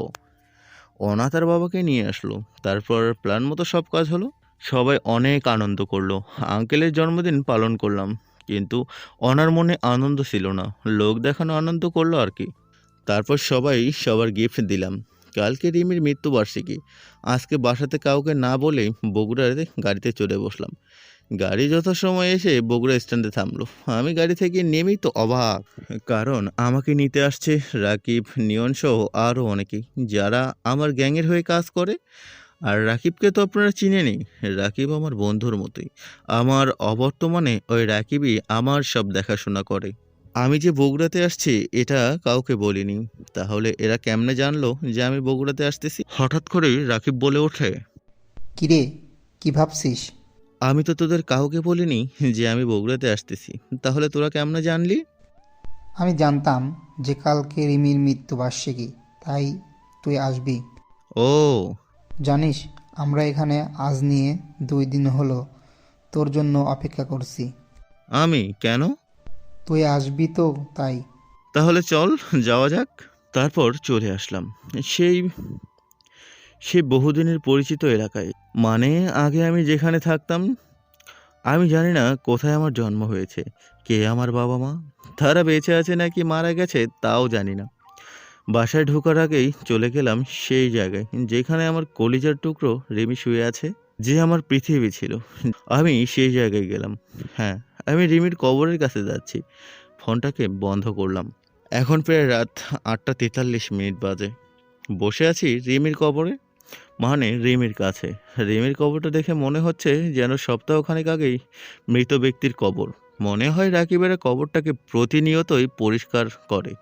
অনাথার বাবাকে নিয়ে আসলো। তারপর প্ল্যান মতো সব কাজ হলো। সবাই অনেক আনন্দ করলো। আঙ্কেলের জন্মদিন পালন করলাম, কিন্তু অনার মনে আনন্দ ছিল না, লোক দেখানো আনন্দ করলো আর কি। তারপর সবাই সবার গিফট দিলাম। কালকে রিমির মৃত্যুবার্ষিকী। আজকে বাসাতে কাউকে না বলেই বগুড়ার গাড়িতে চড়ে বসলাম। গাড়ি যথাসময়ে এসে বগুড়া স্ট্যান্ডে থামলো। আমি গাড়ি থেকে নেমেই তো অবাক, কারণ আমাকে নিতে আসছে রাকিব, নিয়ন সহ আরও অনেকেই, যারা আমার গ্যাংয়ের হয়ে কাজ করে। আর রাকিবকে তো আপনারা চিনেনই। রাকিব আমার বন্ধুর মতোই। আমার অবর্তমানে ওই রাকিবই আমার সব দেখাশোনা করে। আমি যে বগুড়াতে আসছি এটা কাউকে বলিনি। তাহলে এরা কেমনে জানলো যে আমি বগুড়াতে আসতেছি? হঠাৎ করেই রাকিব বলে ওঠে, কিরে, কি ভাবছিস? আমি তো তোদের কাউকে বলিনি যে আমি বগুড়াতে আসতেছি। তাহলে তোরা কেমনে জানলি? আমি জানতাম যে কালকে রিমির মৃত্যুবার্ষিকী, তাই তুই আসবি। ও, জানিস, আমরা এখানে আজ নিয়ে 2 দিন হলো তোর জন্য অপেক্ষা করছি। আমি কেন? তুই আসবি তো তাই। তাহলে চল যাওয়া যাক। তারপর চলে আসলাম সেই সেই বহুদিনের পরিচিত এলাকায়। মানে আগে আমি যেখানে থাকতাম। আমি জানি না কোথায় আমার জন্ম হয়েছে, কে আমার বাবা মা, তারা বেঁচে আছে নাকি মারা গেছে তাও জানি না। বাসায় ঢোকার আগেই চলে গেলাম সেই জায়গায় যেখানে আমার কলিজার টুকরো রিমি শুয়ে আছে, যে আমার পৃথিবী ছিল। আমি সেই জায়গায় গেলাম। হ্যাঁ, আমি রিমির কবরের কাছে যাচ্ছি। ফোনটাকে বন্ধ করলাম। এখন প্রায় রাত 8:43 বাজে। বসে আছি রিমির কবরে, মানে রিমির কাছে। রিমির কবরটা দেখে মনে হচ্ছে যেন সপ্তাহখানেক আগেই মৃত ব্যক্তির কবর। মনে হয় রাকিবেরা কবরটাকে প্রতিনিয়তই পরিষ্কার করে।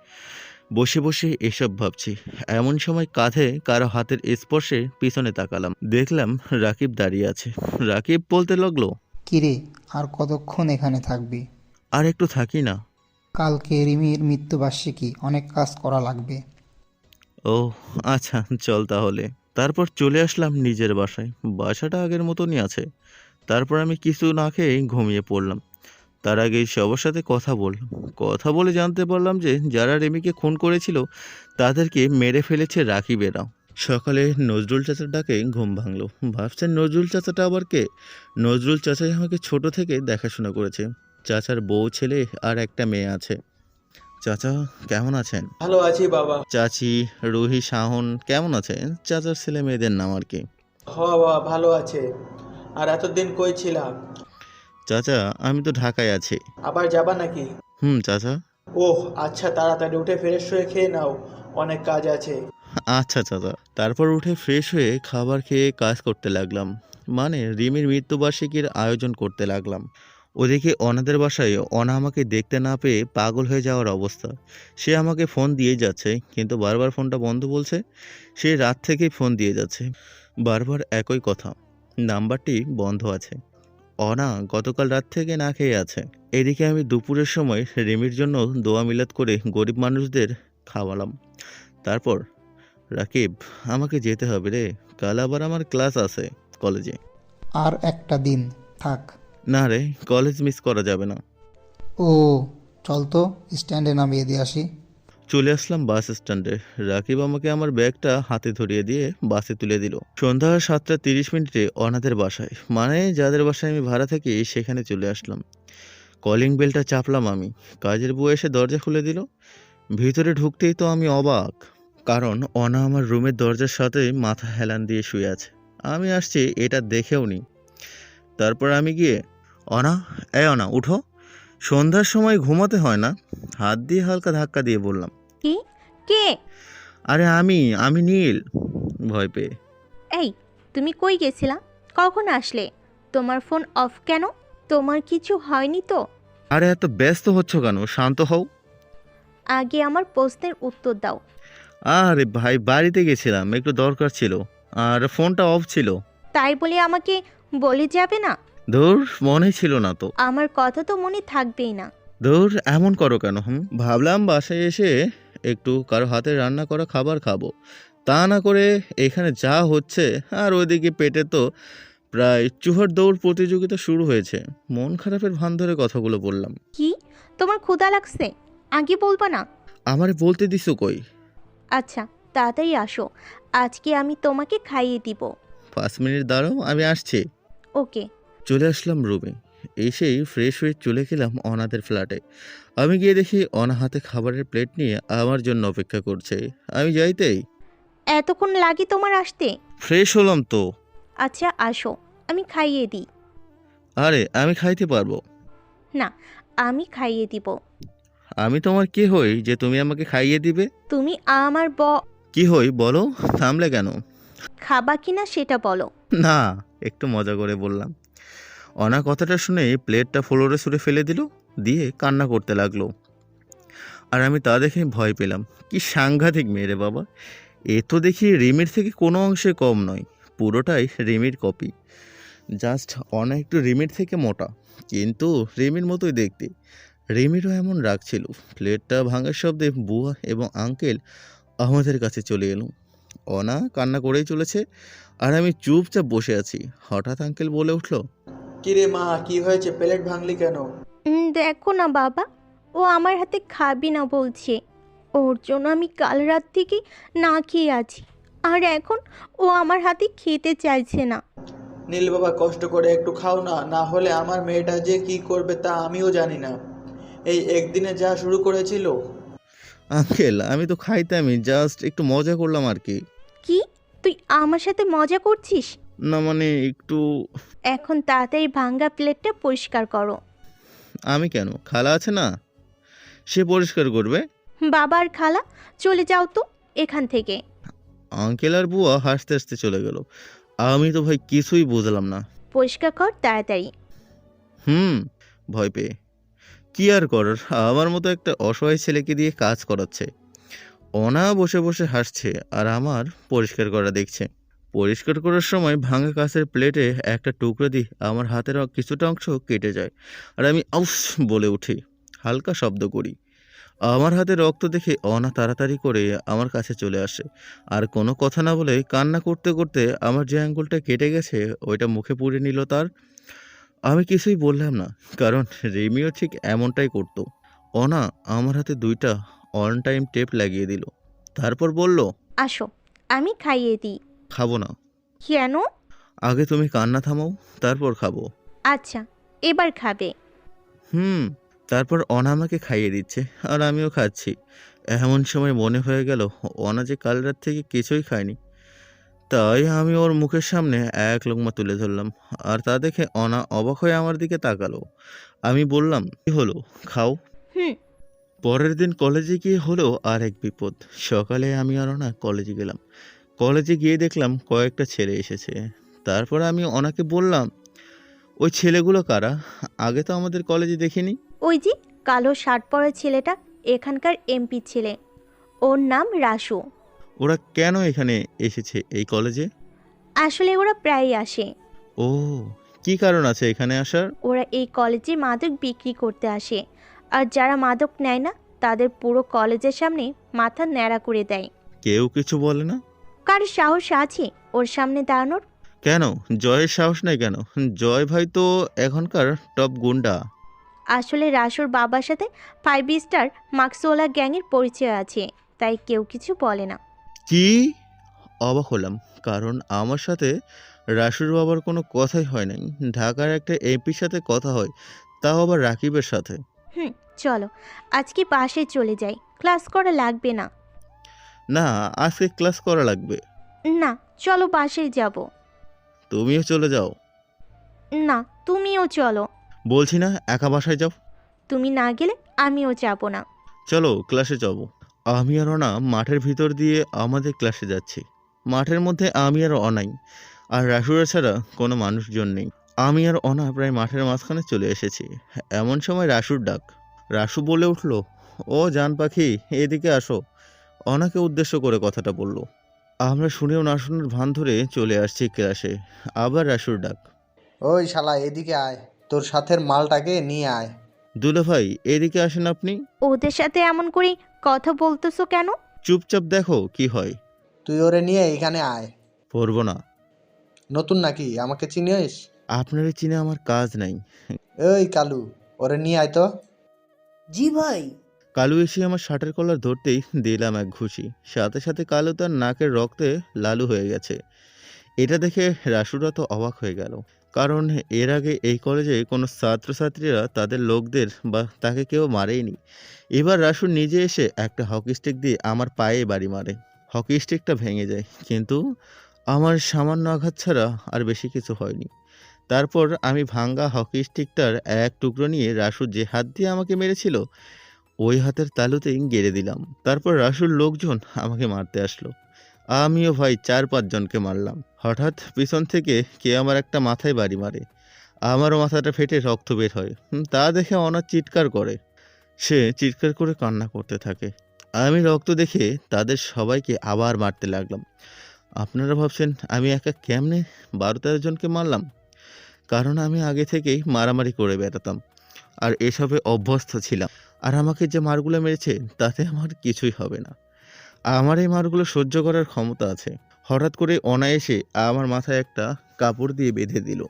বসে বসে এসব ভাবছি, এমন সময় কাঁধে কারো হাতের স্পর্শে পিছনে তাকালাম। দেখলাম রাকিব দাঁড়িয়ে আছে। রাকিব বলতে লাগলো, কিরে, আর কতক্ষণ এখানে থাকবি? আর একটু থাকি না। কালকে রিমির মৃত্যুবার্ষিকী, অনেক কাজ করা লাগবে। ও আচ্ছা, চল তাহলে। তারপর চলে আসলাম নিজের বাসায়। বাসাটা আগের মতনই আছে। তারপর আমি কিছু না খেয়ে ঘুমিয়ে পড়লাম। তার আগেই সবার সাথে কথা বললাম। কথা বলে জানতে পারলাম যে যারা রেমিকে খুন করেছিল তাদেরকে মেরে ফেলেছে রাকিবেরা। সকালে নজরুল চাচার ডাকে ঘুম ভাঙলো। ভাবছেন নজরুল চাচাটা আবার কে? নজরুল চাচাই আমাকে ছোট থেকে দেখাশোনা করেছে। চাচার বউ, ছেলে আর একটা মেয়ে আছে। চাচা কেমন আছেন? ভালো আছি বাবা। চাচি, রুহি, শাহন কেমন আছে? চাচার ছেলে মেয়েদের নাম আর কি। হ বাবা, ভালো আছে। আর এতদিন কই ছিলা? চাচা আমি তো ঢাকায় আছি। আবার যাবা নাকি? চাচা। ওহ আচ্ছা, তাড়াতাড়ি উঠে ফ্রেশ হয়ে খেয়ে নাও, অনেক কাজ আছে। আচ্ছা চাচা। তারপর উঠে ফ্রেশ হয়ে খাবার খেয়ে কাজ করতে লাগলাম। মানে রিমির মৃত্যুবার্ষিকীর আয়োজন করতে লাগলাম। ওদিকে অনাদের বাসায় অনা আমাকে দেখতে না পেয়ে পাগল হয়ে যাওয়ার অবস্থা। সে আমাকে ফোন দিয়ে যাচ্ছে, কিন্তু বারবার ফোনটা বন্ধ বলছে। সে রাত থেকেই ফোন দিয়ে যাচ্ছে, বারবার একই কথা, নাম্বারটি বন্ধ আছে। অনা গতকাল রাত থেকে না খেয়ে আছে। এদিকে আমি দুপুরের সময় রিমির জন্য দোয়া মিলাদ করে গরিব মানুষদের খাওয়ালাম। তারপর, রাকিব আমাকে যেতে হবে রে, কাল আবার আমার ক্লাস আছে কলেজে। আর একটা দিন থাক। না রে, কলেজ মিস করা যাবে না। ও, চল তো স্ট্যান্ডে নামিয়ে দিয়ে আসি। চলে আসলাম বাস স্ট্যান্ডে। রাকিব আমাকে আমার ব্যাগটা হাতে ধরিয়ে দিয়ে বাসে তুলে দিল। সন্ধ্যা 7:30 অনাথের বাসায়, মানে যাদের বাসায় আমি ভাড়া থাকি সেখানে চলে আসলাম। কলিং বেলটা চাপলাম আমি। কাজের বউ এসে দরজা খুলে দিল। ভিতরে ঢুকতেই তো আমি অবাক, কারণ অনা আমার রুমের দরজার সাথে মাথা হেলান দিয়ে শুয়ে আছে। আমি আসছি এটা দেখেও নি। তারপর আমি গিয়ে, অনা, অনা উঠো, সন্ধ্যার সময় ঘুমাতে হয় না? হাত দিয়ে হালকা ধাক্কা দিয়ে বললাম। কি? কে? আরে আমি নীল। ভয় পেয়ে। এই, তুমি কই গেছিলা? কখন আসলে? তোমার ফোন অফ কেন? তোমার কিছু হয়নি তো? আরে এত ব্যস্ত হচ্ছ কেন? শান্ত হও। আগে আমার প্রশ্নের উত্তর দাও। আরে ভাই, বাড়িতে গেছিলাম, একটু দরকার ছিল, আর ফোনটা অফ ছিল। তাই বলে আমাকে বলে যাবে না? ধুর, মনে ছিল না তো। আমার কথা তো মনে থাকবেই না। ধুর, এমন করো কেন? ভাবলাম বাসায় এসে একটু কারো হাতে রান্না করা খাবার খাবো, তা না করে এখানে যা হচ্ছে। আর ওইদিকে পেটে তো প্রায় চুহার দৌড় প্রতিযোগিতা শুরু হয়েছে। মন খারাপের ভান ধরে কথাগুলো বললাম। কি? তোমার ক্ষুধা লাগছে? আগে বলবা না? আমারে বলতে দিছো কই? আচ্ছা, তাড়াতাড়ি আসো, আজকে আমি তোমাকে খাইয়ে দিব। 5 মিনিট দাঁড়াও, আমি আসছি। ওকে। চলে আসলাম রুমে। এসেই ফ্রেশ হয়ে চলে গেলাম অনাথের ফ্ল্যাটে। আমি গিয়ে দেখি অনা হাতে খাবারের প্লেট নিয়ে আমার জন্য অপেক্ষা করছে। আমি যাইতেই, এতক্ষণ লাগে তোমার আসতে? ফ্রেশ হলাম তো। আচ্ছা আসো, আমি খাইয়ে দিই। আরে আমি খাইতে পারবো না, আমি খাইয়ে দিব। আমি তোমার কি হই যে তুমি আমাকে খাইয়ে দিবে? তুমি আমার কি হই বলো? থামলে কেন? খাবা কিনা সেটা বলো। না, একটু মজা করে বললাম। অনা কথাটা শুনে প্লেটটা ফ্লোরে ছুঁড়ে ফেলে দিল, দিয়ে কান্না করতে লাগলো। আর আমি তা দেখে ভয় পেলাম। কি সাংঘাতিক মেয়ে রে বাবা! এ তো দেখি রিমির থেকে কোনো অংশে কম নয়, পুরোটাই রিমির কপি। জাস্ট অনেক একটু রিমির থেকে মোটা, কিন্তু রিমির মতোই দেখতে। রিমিরও এমন রাগ ছিল। প্লেটটা ভাঙার শব্দে বুয়া এবং আঙ্কেল আমাদের কাছে চলে এলো। অনা কান্না করেই চলেছে, আর আমি চুপচাপ বসে আছি। হঠাৎ আঙ্কেল বলে উঠল, কিরে মা, কি হয়েছে? প্লেট ভাঙলি কেন? দেখো না বাবা, ও আমার হাতে খাবি না বলছে। ওর জন্য আমি কাল রাত থেকে না খেয়ে আছি, আর এখন ও আমার হাতে খেতে চাইছে না। নীল বাবা, কষ্ট করে একটু খাও না, না হলে আমার মেয়েটা যে কি করবে তা আমিও জানি না। এই একদিনে যা শুরু করেছিল। আঙ্কেল আমি তো খাইতামই, জাস্ট একটু মজা করলাম আর কি। কি, তুই আমার সাথে মজা করছিস? না মানে একটু। এখন তাড়াতাড়ি ভাঙ্গা প্লেটটা পরিষ্কার করো। আমি কেন? খালা আছে না, সে পরিষ্কার করবে। বাবা আর খালা, চলে যাও তো এখান থেকে। আঙ্কেল আর বুয়া হাসতে হাসতে চলে গেল। আমি তো ভাই কিছুই বুঝলাম না। পরিষ্কার কর তাড়াতাড়ি। ভয় পেয়ে কি আর করার, আমার মতো একটা অসহায় ছেলেকে দিয়ে কাজ করাচ্ছে। অনা বসে বসে হাসছে আর আমার পরিষ্কার করা দেখছে। পরিষ্কার করার সময় ভাঙা কাঁচের প্লেটে একটা টুকরো দিয়ে আমার হাতের কিছুটা অংশ কেটে যায়, আর আমি আউস বলে উঠি, হালকা শব্দ করি। আমার হাতে রক্ত দেখে অনা তাড়াতাড়ি করে আমার কাছে চলে আসে, আর কোনো কথা না বলে কান্না করতে করতে আমার যে আঙ্গুলটা কেটে গেছে ওইটা মুখে পুরে নিল তার। আমি কিছুই বললাম না, কারণ রিমিও ঠিক এমনটাই করতো। অনা আমার হাতে 2টা অন টাইম টেপ লাগিয়ে দিল, তারপর বলল, আসো আমি খাইয়ে দিই। খাবো না। কেন? আগে তুমি কান্না থামাও, তারপর খাবো। আচ্ছা, এবার খাবে। তারপর অনা আমাকে খাইয়ে দিচ্ছে, আর আমিও খাচ্ছি। এমন সময় মনে হয়ে গেল অনা যে কাল রাত থেকে কিছুই খায়নি। তাই আমি ওর মুখের সামনে এক লোকমা তুলে ধরলাম, আর তা দেখে অনা অবাক হয়ে আমার দিকে তাকালো। আমি বললাম, কি হলো, খাও। হুম। পরের দিন কলেজে গিয়ে হলো আর এক বিপদ। সকালে আমি আর অনা কলেজে গেলাম। কলেজে গিয়ে দেখলাম কয়েকটা ছেলে এসেছে। তারপর আমি অনাকে বললাম, ওই ছেলেগুলো কারা? আগে তো আমাদের কলেজে দেখিনি। ওই যে কালো শার্ট পরা ছেলেটা এখানকার এমপি ছেলে, ওর নাম রাসু। ওরা কেন এখানে এসেছে এই কলেজে? আসলে ওরা প্রায়ই আসে। ও, কি কারণ আছে এখানে আসার? ওরা এই কলেজে মাদক বিক্রি করতে আসে, আর যারা মাদক নেয় না তাদের পুরো কলেজের সামনে মাথা ন্যাড়া করে দেয়। কেউ কিছু বলে না? কার সাহস আছে ওর সামনে দাঁড়ানোর? কেন, জয়ের সাহস নাই কেন? জয় ভাই তো এখনকার টপ গুন্ডা। আসলে রাসুর বাবার সাথে 5 স্টার মার্কসওয়ালা গ্যাংয়ের পরিচয় আছে, তাই কেউ কিছু বলে না। কি? অবাক হলাম, কারণ আমার সাথে রাসুর বাবার কোনো কথাই হয় নাই। ঢাকার একটা এমপির সাথে কথা হয়, তাও আবার রাকিবের সাথে। চলো আজকে বাসায় চলে যাই, ক্লাস করা লাগবে না। না, আজকে ক্লাস করা লাগবে। না, চলো বাসায় যাব। তুমিও চলে যাও। না, তুমিও চলো। বলছি না একা বাসায় যাও। তুমি না গেলে আমিও যাব না। চলো ক্লাসে যাব। আমি আর অনা মাঠের ভিতর দিয়ে আমাদের ক্লাসে যাচ্ছি। মাঠের মধ্যে আমি আর অনাই, আর রাসুরা ছাড়া কোনো মানুষজন নেই। আমি আর অনা প্রায় মাঠের মাঝখানে চলে এসেছি। এমন সময় রাসুর ডাক। রাসু বলে উঠল, ও জান পাখি, এদিকে আসো। অনাকে উদ্দেশ্য করে কথাটা বলল। আমরা শুনেও না শোনার ভান ধরে চলে আসছি ক্লাসে। আবার রাসুর ডাক। ওই শালা এদিকে আয়, তোর সাথের মালটাকে নিয়ে আয়। দুলা ভাই, এদিকে আসেন আপনি। ওদের সাথে এমন করে কথা বলতেছো কেন? চুপচাপ দেখো কি হয়। তুই ওরে নিয়ে এখানে আয়। পড়বো না। নতুন নাকি, আমাকে চিনিস? আপনারই চিনে আমার কাজ নাই। ওই কালু, ওরে নিয়ে আয় তো। জি ভাই। কালু এসে আমার শার্টের কলার ধরতেই দিলাম এক ঘুষি। সাথে সাথে কালু তার নাকের রক্তে লালু হয়ে গেছে। এটা দেখে রাসুরা তো অবাক হয়ে গেল, কারণ এর আগে এই কলেজে কোনো ছাত্রছাত্রীরা তাদের লোকদের বা তাকে কেউ মারেইনি। এবার রাসু নিজে এসে একটা হকি স্টিক দিয়ে আমার পায়ে বাড়ি মারে। হকি স্টিকটা ভেঙে যায়, কিন্তু আমার সামান্য আঘাত ছাড়া আর বেশি কিছু হয়নি। তারপর আমি ভাঙ্গা হকি স্টিকটার এক টুকরো নিয়ে রাসু যে হাত দিয়ে আমাকে মেরেছিল ওই হাতের তালুতেই গেড়ে দিলাম। তারপর রাসুর লোকজন আমাকে মারতে আসলো। আমিও ভাই 4-5 জনকে মারলাম। হঠাৎ পিছন থেকে কে আমার একটা মাথায় বাড়ি মারে। আমারও মাথাটা ফেটে রক্ত বের হয়। তা দেখে অনাথ চিৎকার করে। সে চিৎকার করে কান্না করতে থাকে। আমি রক্ত দেখে তাদের সবাইকে আবার মারতে লাগলাম। আপনারা ভাবছেন আমি একা কেমনে 12-13 জনকে মারলাম? কারণ আমি আগে থেকেই মারামারি করে বেড়াতাম আর এসবে অভ্যস্ত ছিলাম। আর আমাকে যে মারগুলো মেরেছে তাতে আমার কিছুই হবে না। আমার এই মারগুলো সহ্য করার ক্ষমতা আছে। হঠাৎ করে অনায়াসে আমার মাথায় একটা কাপড় দিয়ে বেঁধে দিল।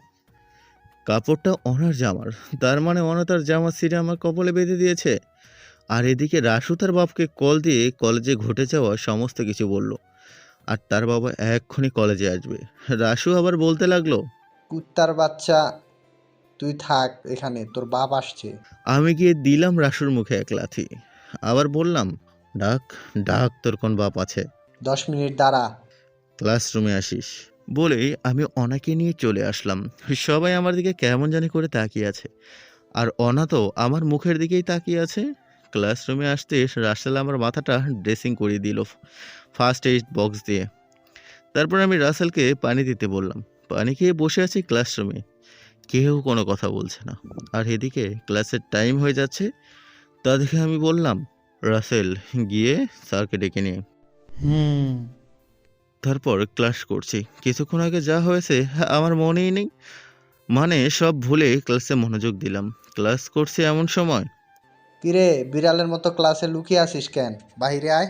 কাপড়টা অনার জামার। তার মানে অনা তার জামা ছিঁড়ে আমার কপালে বেঁধে দিয়েছে। আর এদিকে রাসু তার বাপকে কল দিয়ে কলেজে ঘটে যাওয়া সমস্ত কিছু বলল। আর তার বাবা এক্ষুনি কলেজে আসবে। রাসু আবার বলতে লাগলো, কুত্তার বাচ্চা, তুই থাক এখানে, তোর বাপ আসছে। আমি গিয়ে দিলাম রাসুর মুখে এক লাথি। আবার বললাম, ডাক ডাক তোর কোন বাপ আছে, 10 মিনিট দাঁড়া। ক্লাসরুমে আসিস। বলেই আমি অনাকে নিয়ে চলে আসলাম। সবাই আমার দিকে কেমন জানি করে তাকিয়ে আছে। আর অনা তো আমার মুখের দিকেই তাকিয়ে আছে। ক্লাসরুমে আসতে রাসেল আমার মাথাটা ড্রেসিং করিয়ে দিল ফার্স্ট এইড বক্স দিয়ে। তারপর আমি রাসেলকে পানি দিতে বললাম। পানি খেয়ে বসে আছি ক্লাসরুমে। কেউ কোনো কথা বলছে না। আর এদিকে ক্লাসের টাইম হয়ে যাচ্ছে। তা দেখে আমি বললাম, রাসেল গিয়ে স্যারকে ডেকে নিয়ে। তারপর ক্লাস করছি। কিছুক্ষণ আগে যা হয়েছে আমার মনেই নেই। মানে সব ভুলে ক্লাসে মনোযোগ দিলাম। ক্লাস করছি এমন সময়। কিরে, বিড়ালের মতো ক্লাসে লুকিয়ে আসিস কেন? বাহিরে আয়।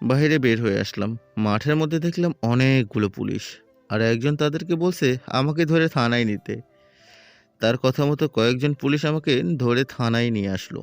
বাইরে বের হয়ে আসলাম। মাঠের মধ্যে দেখলাম অনেকগুলো পুলিশ। আর একজন তাদেরকে বলছে আমাকে ধরে থানায় নিতে। তার কথা মতো কয়েকজন পুলিশ আমাকে ধরে থানায় নিয়ে আসলো।